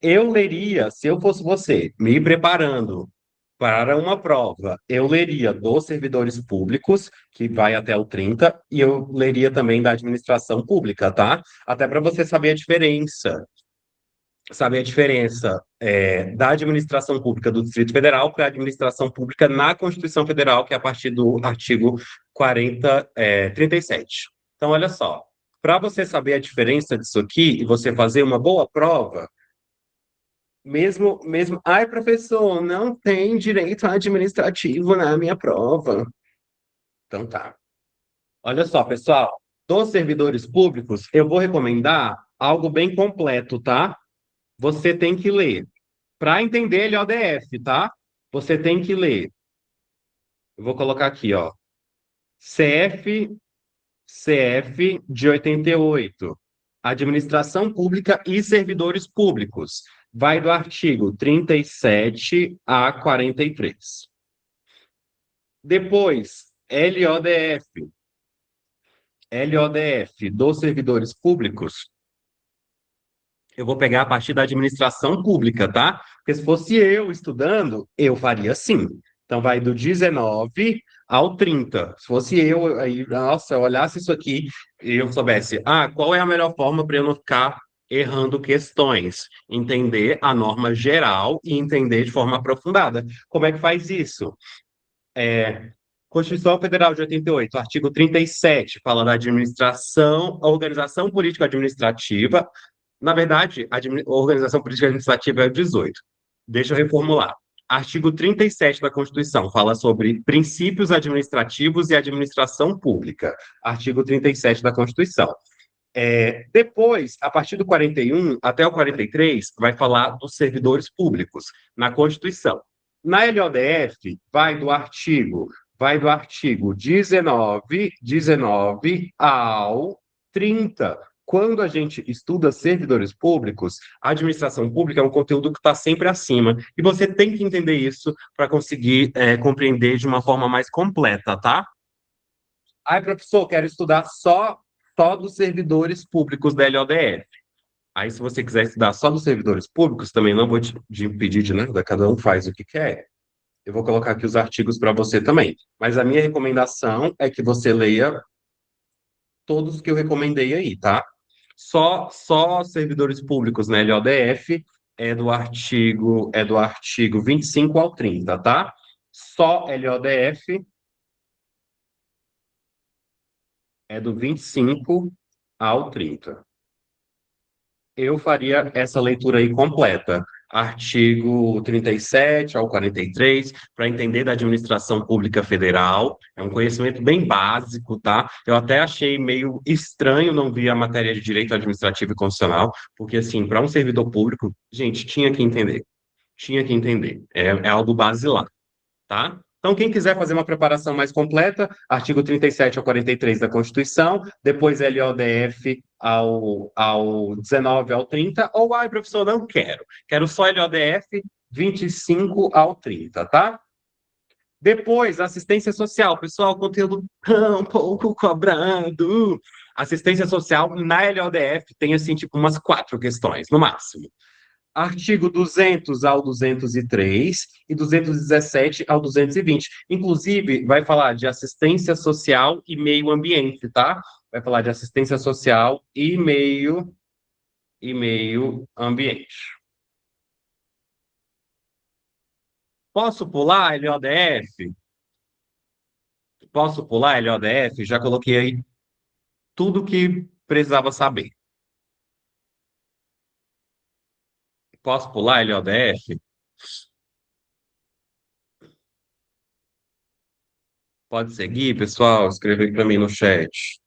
Eu leria, se eu fosse você, me preparando para uma prova, eu leria dos servidores públicos, que vai até o 30, e eu leria também da administração pública, tá? Até para você saber a diferença. Saber a diferença da administração pública do Distrito Federal para a administração pública na Constituição Federal, que é a partir do artigo 37. Então, olha só. Para você saber a diferença disso aqui e você fazer uma boa prova, ai, professor, não tem direito administrativo na minha prova. Então tá. Olha só, pessoal, dos servidores públicos, eu vou recomendar algo bem completo, tá? Você tem que ler. Para entender LODF, tá? Você tem que ler. Eu vou colocar aqui, ó. CF de 88. Administração Pública e Servidores Públicos. Vai do artigo 37 a 43. Depois, LODF. LODF dos servidores públicos. Eu vou pegar a partir da administração pública, tá? Porque se fosse eu estudando, eu faria assim. Então, vai do 19 ao 30. Se fosse eu, aí, nossa, eu olhasse isso aqui e eu soubesse, qual é a melhor forma para eu não ficar errando questões? Entender a norma geral e entender de forma aprofundada. Como é que faz isso? Constituição Federal de 88, artigo 37, fala da administração, organização político-administrativa. Na verdade, a organização política administrativa é o 18. Deixa eu reformular. Artigo 37 da Constituição fala sobre princípios administrativos e administração pública. Artigo 37 da Constituição. Depois, a partir do 41 até o 43, vai falar dos servidores públicos na Constituição. Na LODF, vai do artigo 19 ao 30. Quando a gente estuda servidores públicos, a administração pública é um conteúdo que está sempre acima. E você tem que entender isso para conseguir compreender de uma forma mais completa, tá? Aí, professor, quero estudar só dos servidores públicos da LODF. Aí, se você quiser estudar só dos servidores públicos, também não vou te impedir de nada, cada um faz o que quer. Eu vou colocar aqui os artigos para você também. Mas a minha recomendação é que você leia todos que eu recomendei aí, tá? Só servidores públicos na LODF é do artigo 25 ao 30, tá? Só LODF é do 25 ao 30. Eu faria essa leitura aí completa. Artigo 37 ao 43, para entender da administração pública federal. É um conhecimento bem básico, tá? Eu até achei meio estranho não vir a matéria de direito administrativo e constitucional, porque, assim, para um servidor público, gente, tinha que entender. Tinha que entender. É algo basilar, tá? Então, quem quiser fazer uma preparação mais completa, artigo 37 ao 43 da Constituição, depois LODF ao 19 ao 30, ou, ai, professor, não quero só LODF 25 ao 30, tá? Depois, assistência social, pessoal, conteúdo tão pouco cobrado. Assistência social na LODF tem, assim, tipo, umas 4 questões, no máximo. Artigo 200 ao 203 e 217 ao 220. Inclusive, vai falar de assistência social e meio ambiente, tá? Vai falar de assistência social e meio ambiente. Posso pular LODF? Posso pular LODF? Já coloquei aí tudo que precisava saber. Posso pular LODF? Pode seguir, pessoal? Escreva aí para mim no chat.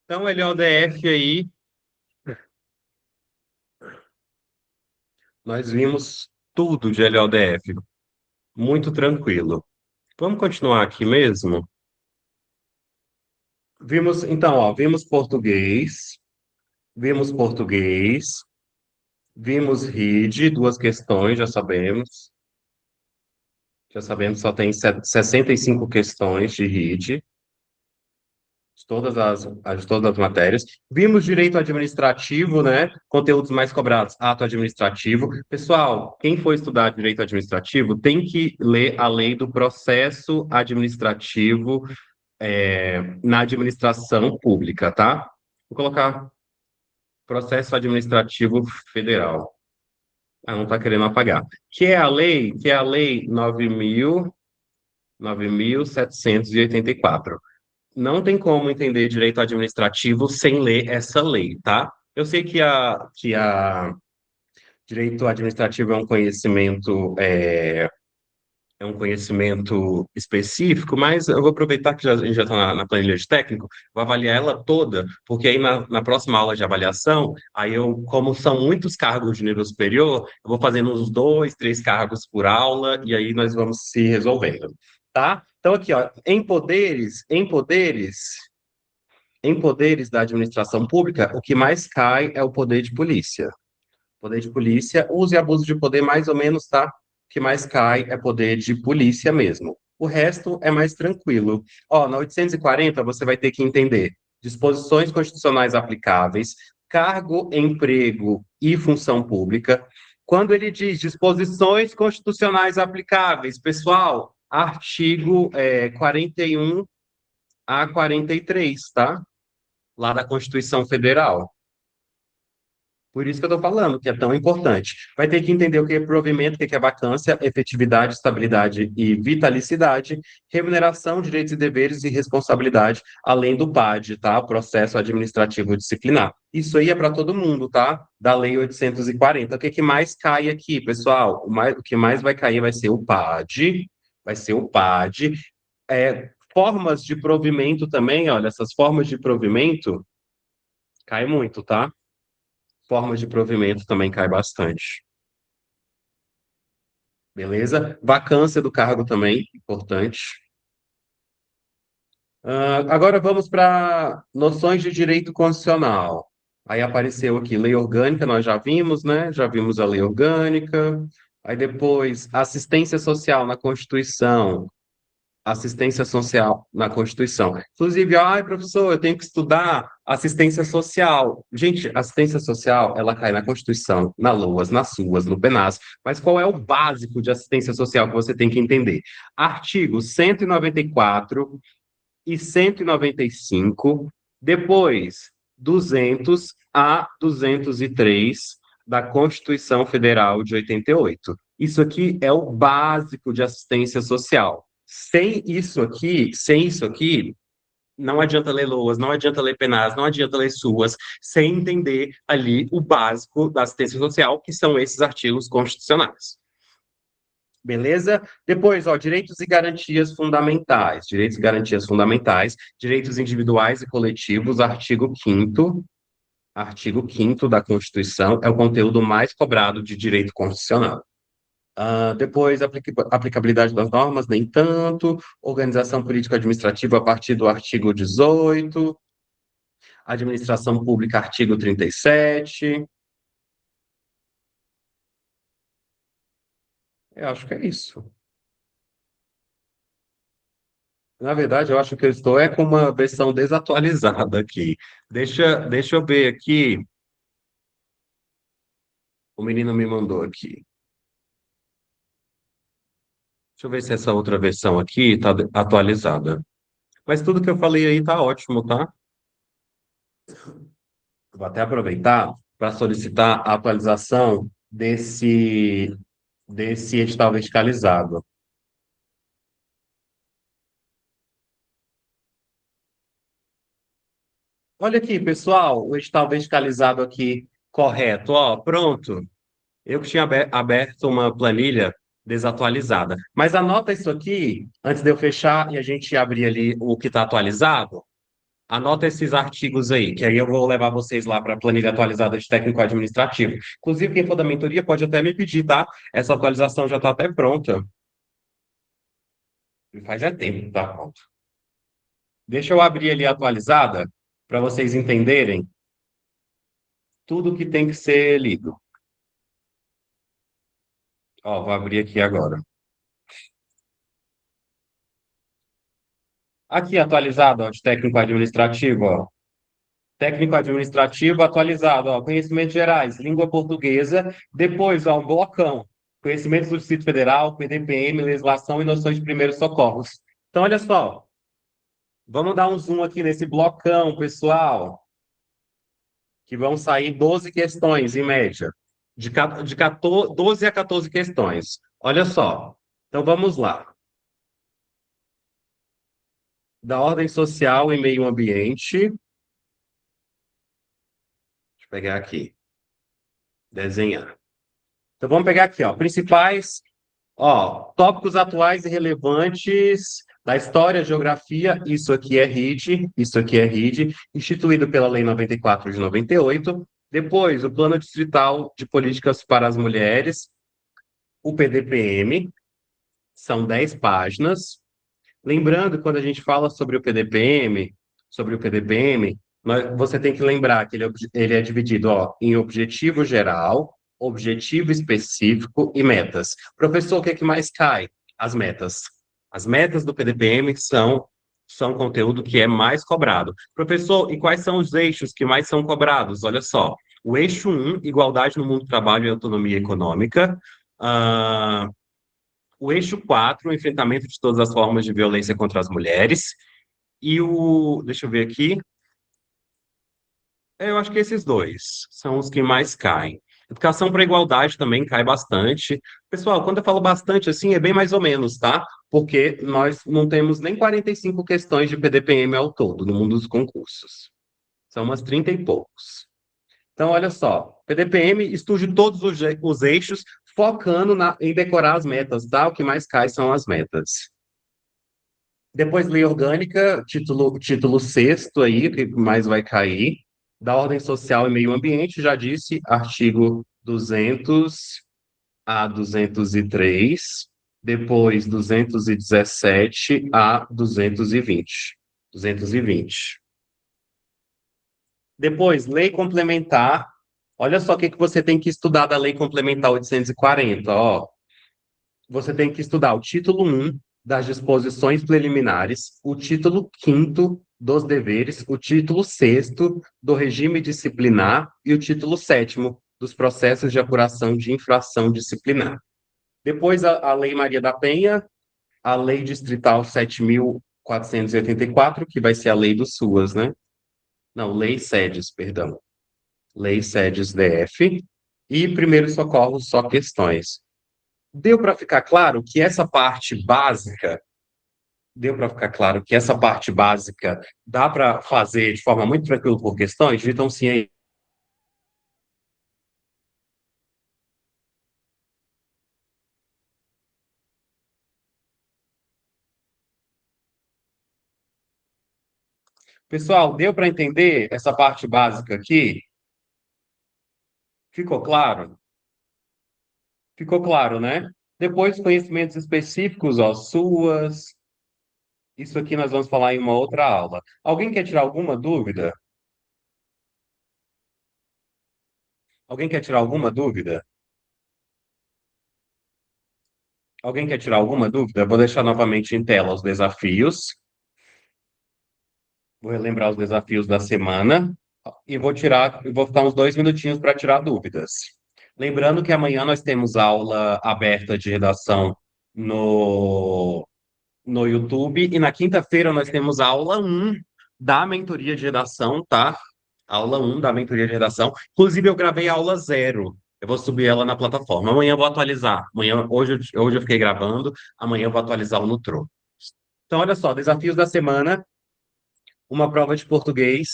Então, LODF aí, nós vimos tudo de LODF, muito tranquilo. Vamos continuar aqui mesmo? Então, ó, vimos português, vimos RID, 2 questões, já sabemos, só tem 65 questões de RID, de todas as matérias. Vimos direito administrativo, né? Conteúdos mais cobrados, ato administrativo. Pessoal, quem for estudar direito administrativo tem que ler a lei do processo administrativo na administração pública, tá? Vou colocar processo administrativo federal. Ah, não está querendo apagar. Que é a lei 9.784. Não tem como entender direito administrativo sem ler essa lei, tá? Eu sei que a direito administrativo é um conhecimento específico, mas eu vou aproveitar que a gente já está na planilha de técnico, vou avaliar ela toda, porque aí na próxima aula de avaliação, aí como são muitos cargos de nível superior, eu vou fazendo uns 2, 3 cargos por aula, e aí nós vamos se resolvendo, tá? Então aqui, ó, em poderes da administração pública, o que mais cai é o poder de polícia. Poder de polícia, uso e abuso de poder, mais ou menos, tá? O que mais cai é poder de polícia mesmo. O resto é mais tranquilo. Ó, na 840 você vai ter que entender disposições constitucionais aplicáveis, cargo, emprego e função pública. Quando ele diz disposições constitucionais aplicáveis, pessoal, artigo 41 a 43, tá? Lá da Constituição Federal. Por isso que eu estou falando que é tão importante. Vai ter que entender o que é provimento, o que é vacância, efetividade, estabilidade e vitalicidade, remuneração, direitos e deveres e responsabilidade, além do PAD, tá? Processo Administrativo Disciplinar. Isso aí é para todo mundo, tá? Da Lei 840. O que mais cai aqui, pessoal? O que mais vai cair vai ser o PAD, vai ser o PAD. Formas de provimento também, olha, essas formas de provimento cai muito, tá? Forma de provimento também cai bastante. Beleza? Vacância do cargo também, importante. Agora vamos para noções de direito constitucional. Aí apareceu aqui lei orgânica, nós já vimos, né? Já vimos a lei orgânica. Aí depois, assistência social na Constituição. Assistência social na Constituição. Inclusive, ai, professor, eu tenho que estudar assistência social. Gente, assistência social, ela cai na Constituição, na LOAS, nas SUAS, no PENAS. Mas qual é o básico de assistência social que você tem que entender? Artigos 194 e 195, depois 200 a 203 da Constituição Federal de 88. Isso aqui é o básico de assistência social. Sem isso aqui, não adianta ler LOAS, não adianta ler PENAS, não adianta ler SUAS, sem entender ali o básico da assistência social, que são esses artigos constitucionais. Beleza? Depois, ó, direitos e garantias fundamentais. Direitos e garantias fundamentais, direitos individuais e coletivos, artigo 5º da Constituição, é o conteúdo mais cobrado de direito constitucional. Depois, aplicabilidade das normas, nem tanto. Organização política administrativa a partir do artigo 18. Administração pública, artigo 37. Eu acho que é isso. Na verdade, eu acho que eu estou com uma versão desatualizada aqui. Deixa eu ver aqui. O menino me mandou aqui. Deixa eu ver se essa outra versão aqui está atualizada. Mas tudo que eu falei aí tá ótimo, tá? Vou até aproveitar para solicitar a atualização desse edital verticalizado. Olha aqui, pessoal, o edital verticalizado aqui correto. Ó, pronto. Eu que tinha aberto uma planilha desatualizada. Mas anota isso aqui antes de eu fechar e a gente abrir ali o que está atualizado. Anota esses artigos aí, que aí eu vou levar vocês lá para a planilha atualizada de técnico administrativo. Inclusive, quem for da mentoria pode até me pedir, tá? Essa atualização já está até pronta. Faz tempo, tá pronto. Deixa eu abrir ali a atualizada para vocês entenderem tudo que tem que ser lido. Ó, vou abrir aqui agora. Aqui atualizado, ó, de técnico administrativo, ó. Técnico administrativo atualizado, ó, conhecimentos gerais, língua portuguesa, depois, ó, um blocão, conhecimentos do Distrito Federal, PDPM, legislação e noções de primeiros socorros. Então, olha só, vamos dar um zoom aqui nesse blocão, pessoal, que vão sair 12 questões, em média, de 12 a 14 questões. Olha só, então vamos lá. Da ordem social e meio ambiente, deixa eu pegar aqui, desenhar. Então vamos pegar aqui, ó, principais, ó, tópicos atuais e relevantes da história, geografia, isso aqui é RID, isso aqui é RID, instituído pela Lei 94 de 98. Depois, o Plano Distrital de Políticas para as Mulheres, o PDPM, são 10 páginas. Lembrando, quando a gente fala sobre o PDPM, você tem que lembrar que ele é dividido, ó, em objetivo geral, objetivo específico e metas. Professor, o que é que mais cai? As metas. As metas do PDPM são conteúdo que é mais cobrado. Professor, e quais são os eixos que mais são cobrados? Olha só, o eixo 1, igualdade no mundo do trabalho e autonomia econômica. Ah, o eixo 4, o enfrentamento de todas as formas de violência contra as mulheres. Deixa eu ver aqui, Eu acho que esses dois são os que mais caem. Educação para igualdade também cai bastante. Pessoal, quando eu falo bastante assim, é bem mais ou menos, tá? Porque nós não temos nem 45 questões de PDPM ao todo no mundo dos concursos. São umas 30 e poucos. Então, olha só, PDPM estude todos os eixos, focando em decorar as metas, tá? O que mais cai são as metas. Depois, lei orgânica, título sexto aí, que mais vai cair. Da ordem social e meio ambiente, já disse, artigo 200 a 203. Depois 217 a 220. 220. Depois, lei complementar. Olha só o que que você tem que estudar da lei complementar 840, ó. Você tem que estudar o título 1 das disposições preliminares, o título 5º dos deveres, o título 6º do regime disciplinar e o título 7º dos processos de apuração de infração disciplinar. Depois, a Lei Maria da Penha, a Lei Distrital 7.484, que vai ser a lei do SUAS, né? Não, Lei SEDES, perdão. Lei SEDES DF. E primeiros socorros, só questões. Deu para ficar claro que essa parte básica, deu para ficar claro que essa parte básica dá para fazer de forma muito tranquila por questões? Digitam sim aí. Pessoal, deu para entender essa parte básica aqui? Ficou claro? Ficou claro, né? Depois, conhecimentos específicos, ó, suas. Isso aqui nós vamos falar em uma outra aula. Alguém quer tirar alguma dúvida? Alguém quer tirar alguma dúvida? Alguém quer tirar alguma dúvida? Eu vou deixar novamente em tela os desafios. Vou relembrar os desafios da semana e vou ficar uns 2 minutinhos para tirar dúvidas. Lembrando que amanhã nós temos aula aberta de redação no, no YouTube e na quinta-feira nós temos a aula 1 da mentoria de redação, tá? Aula 1 da mentoria de redação. Inclusive, eu gravei a aula 0. Eu vou subir ela na plataforma. Amanhã eu vou atualizar. Hoje eu fiquei gravando, amanhã eu vou atualizar no Tro. Então, olha só, desafios da semana, uma prova de português,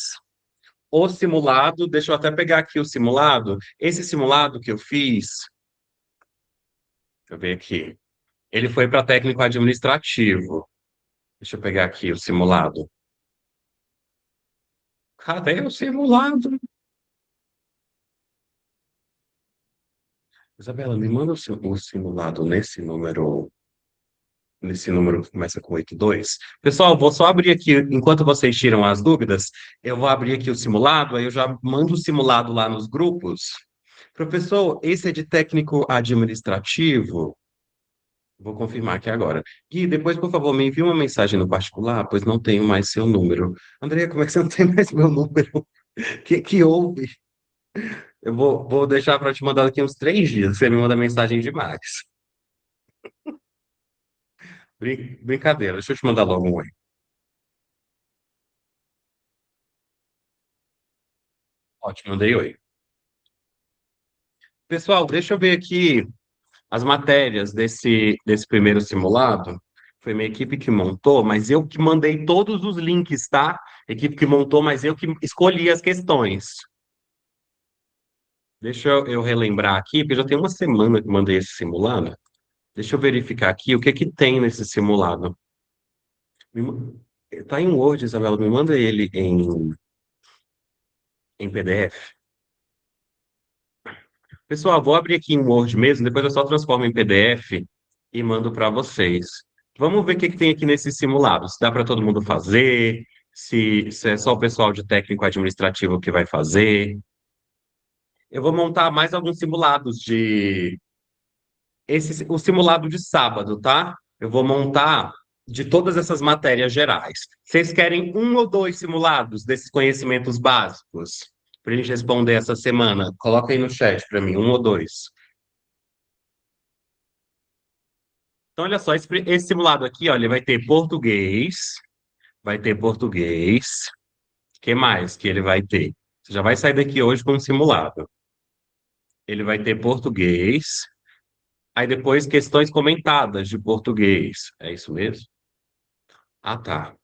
o simulado, deixa eu até pegar aqui o simulado. Esse simulado que eu fiz, deixa eu ver aqui. Ele foi para técnico administrativo. Deixa eu pegar aqui o simulado. Cadê o simulado? Isabela, me manda o simulado nesse número que começa com 82. Pessoal, vou só abrir aqui, enquanto vocês tiram as dúvidas, eu vou abrir aqui o simulado, aí eu já mando o simulado lá nos grupos. Professor, esse é de técnico administrativo? Vou confirmar aqui agora. Gui, depois, por favor, me envie uma mensagem no particular, pois não tenho mais seu número. André, como é que você não tem mais meu número? O que houve? Eu vou deixar para te mandar daqui uns 3 dias. Você me manda mensagem demais. Brincadeira, deixa eu te mandar logo um oi. Ótimo, mandei oi. Pessoal, deixa eu ver aqui as matérias desse primeiro simulado. Foi minha equipe que montou, mas eu que mandei todos os links, tá? Equipe que montou, mas eu que escolhi as questões. Deixa eu relembrar aqui, porque já tem uma semana que mandei esse simulado. Deixa eu verificar aqui o que que tem nesse simulado. Me ma- Tá em Word, Isabela, me manda ele em PDF. Pessoal, vou abrir aqui em Word mesmo, depois eu só transformo em PDF e mando para vocês. Vamos ver o que que tem aqui nesse simulado. Se dá para todo mundo fazer, se é só o pessoal de técnico administrativo que vai fazer. Eu vou montar mais alguns simulados o simulado de sábado, tá? Eu vou montar de todas essas matérias gerais. Vocês querem um ou dois simulados desses conhecimentos básicos para a gente responder essa semana? Coloca aí no chat para mim, um ou dois. Então, olha só, esse simulado aqui, ó, ele vai ter português. O que mais que ele vai ter? Você já vai sair daqui hoje com um simulado. Ele vai ter português, aí depois questões comentadas de português. É isso mesmo? Ah, tá.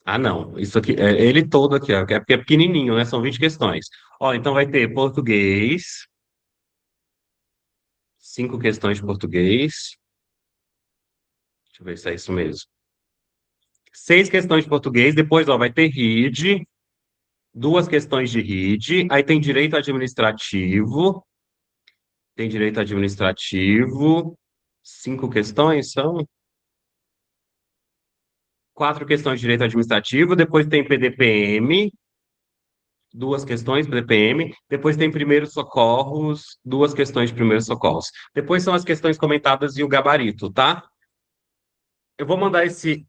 Ah, não. Isso aqui, é ele todo aqui, ó, é porque é pequenininho, né? São 20 questões. Ó, então vai ter português, 5 questões de português. Deixa eu ver se é isso mesmo. 6 questões de português, depois, ó, vai ter RID, 2 questões de RID, aí tem direito administrativo, 5 questões, são 4 questões de direito administrativo, depois tem PDPM, 2 questões PDPM, depois tem primeiros socorros, 2 questões de primeiros socorros. Depois são as questões comentadas e o gabarito, tá? Eu vou mandar esse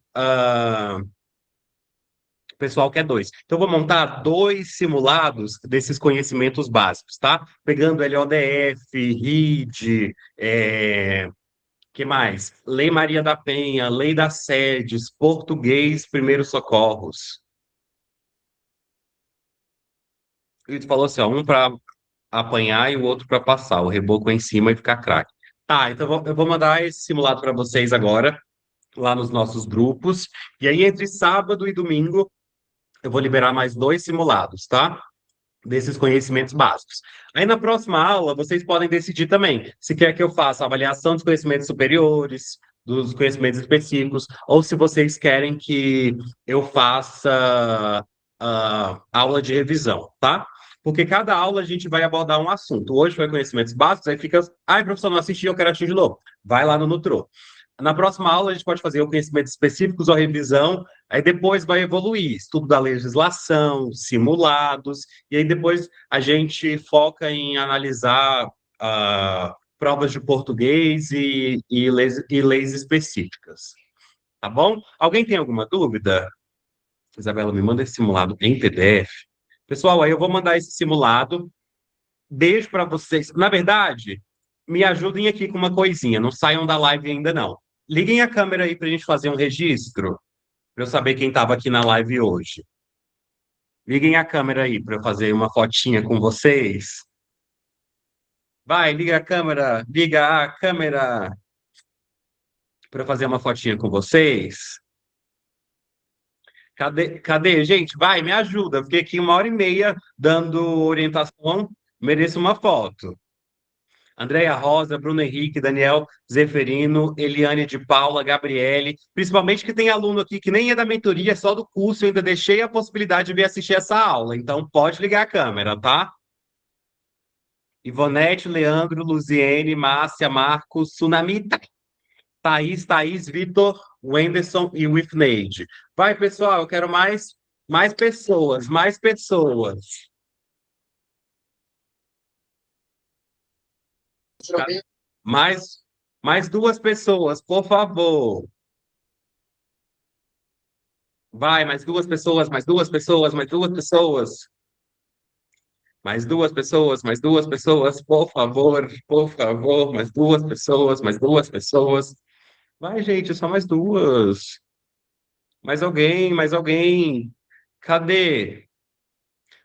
pessoal quer dois. Então, eu vou montar 2 simulados desses conhecimentos básicos, tá? Pegando LODF, RID, que mais? Lei Maria da Penha, Lei das Sedes, Português, Primeiros Socorros. Ele falou assim, ó, um para apanhar e o outro para passar, o reboco em cima e ficar craque. Tá, então eu vou mandar esse simulado para vocês agora, lá nos nossos grupos. E aí, entre sábado e domingo, eu vou liberar mais 2 simulados, tá? Desses conhecimentos básicos. Aí na próxima aula, vocês podem decidir também se quer que eu faça avaliação dos conhecimentos superiores, dos conhecimentos específicos, ou se vocês querem que eu faça aula de revisão, tá? Porque cada aula a gente vai abordar um assunto. Hoje foi conhecimentos básicos, aí fica, ai, professor, não assisti, eu quero assistir de novo. Vai lá no Nutro. Na próxima aula, a gente pode fazer o conhecimentos específicos ou revisão, aí depois vai evoluir, estudo da legislação, simulados, e aí depois a gente foca em analisar provas de português e leis específicas. Tá bom? Alguém tem alguma dúvida? Isabela, me manda esse simulado em PDF. Pessoal, aí eu vou mandar esse simulado. Beijo para vocês. Na verdade, me ajudem aqui com uma coisinha. Não saiam da live ainda, não. Liguem a câmera aí para a gente fazer um registro, para eu saber quem estava aqui na live hoje. Liguem a câmera aí para eu fazer uma fotinha com vocês. Vai, liga a câmera para eu fazer uma fotinha com vocês. Cadê? Gente, vai, me ajuda. Fiquei aqui 1h30 dando orientação. Mereço uma foto. Andréia Rosa, Bruno Henrique, Daniel Zeferino, Eliane de Paula, Gabriele, principalmente que tem aluno aqui que nem é da mentoria, é só do curso, eu ainda deixei a possibilidade de vir assistir essa aula, então pode ligar a câmera, tá? Ivonete, Leandro, Luziene, Márcia, Marcos, Sunamita, Thaís, Vitor, Wenderson e Wifneide. Vai, pessoal, eu quero mais pessoas, mais pessoas. Mais, mais 2 pessoas, por favor. Vai, mais 2 pessoas, mais 2 pessoas, mais 2 pessoas. Mais 2 pessoas, mais 2 pessoas, por favor, mais 2 pessoas, mais 2 pessoas. Vai, gente, só mais duas. Mais alguém, mais alguém. Cadê?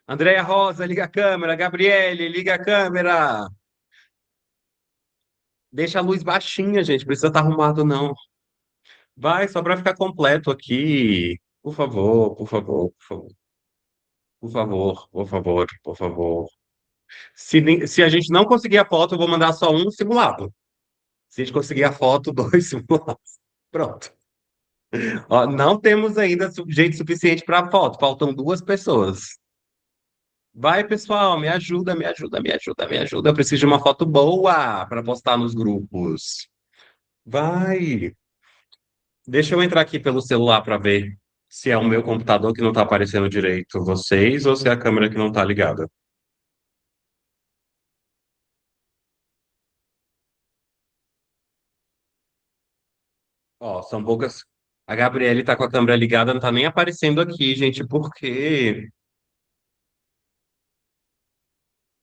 Andréia Rosa, liga a câmera. Gabriele, liga a câmera. Deixa a luz baixinha, gente. Precisa estar arrumado, não. Vai, só para ficar completo aqui. Por favor, por favor, por favor. Por favor, por favor, por favor. Se a gente não conseguir a foto, eu vou mandar só um simulado. Se a gente conseguir a foto, 2 simulados. Pronto. Ó, não temos ainda gente suficiente para a foto. Faltam 2 pessoas. Vai, pessoal, me ajuda, me ajuda, me ajuda, me ajuda. Eu preciso de uma foto boa para postar nos grupos. Vai. Deixa eu entrar aqui pelo celular para ver se é o meu computador que não está aparecendo direito vocês ou se é a câmera que não está ligada. Ó, são poucas. A Gabriele tá com a câmera ligada, não tá nem aparecendo aqui, gente, porque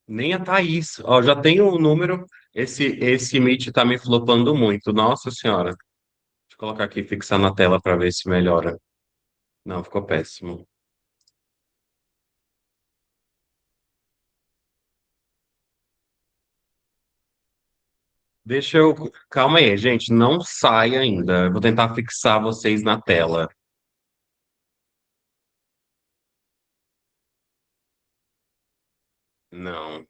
nem a Thaís. Ó, já tem o número. Esse Meet tá me flopando muito. Nossa Senhora. Deixa eu colocar aqui, fixar na tela para ver se melhora. Não, ficou péssimo. Deixa eu. Calma aí, gente. Não sai ainda. Eu vou tentar fixar vocês na tela. Não.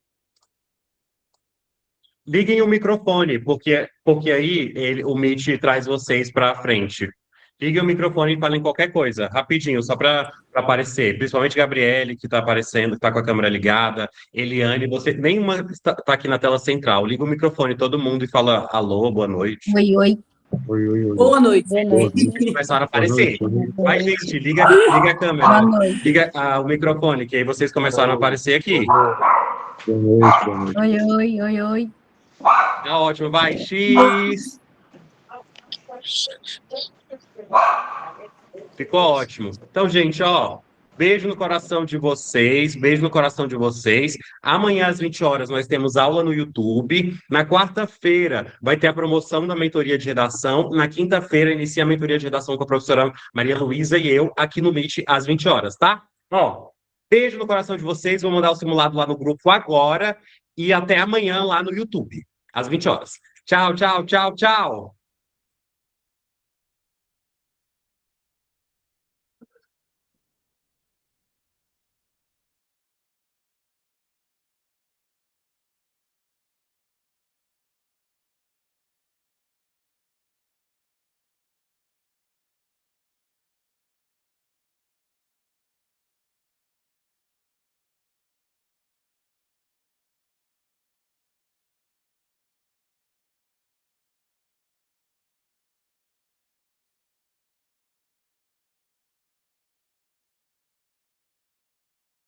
Liguem o microfone, porque aí o Meet traz vocês para frente. Liguem o microfone e falem qualquer coisa, rapidinho, só para aparecer. Principalmente Gabriele, que está aparecendo, que está com a câmera ligada. Eliane, você nenhuma está aqui na tela central. Liga o microfone, todo mundo, e fala alô, boa noite. Oi, oi. Oi, oi, oi. Boa noite. Boa Boa noite. noite. Eles começaram a Boa aparecer. noite. Boa noite. Boa Vai, noite. gente, liga a Boa câmera, noite. liga o microfone, que aí vocês começaram a aparecer aqui. Boa noite. Boa noite. Oi, oi, oi, oi. Tá ótimo, vai, X. Ficou ótimo. Então, gente, ó, beijo no coração de vocês, beijo no coração de vocês. Amanhã às 20 horas nós temos aula no YouTube. Na quarta-feira vai ter a promoção da mentoria de redação. Na quinta-feira inicia a mentoria de redação com a professora Maria Luísa e eu aqui no Meet às 20 horas, tá? Ó, beijo no coração de vocês. Vou mandar o simulado lá no grupo agora e até amanhã lá no YouTube às 20 horas. Tchau, tchau, tchau, tchau.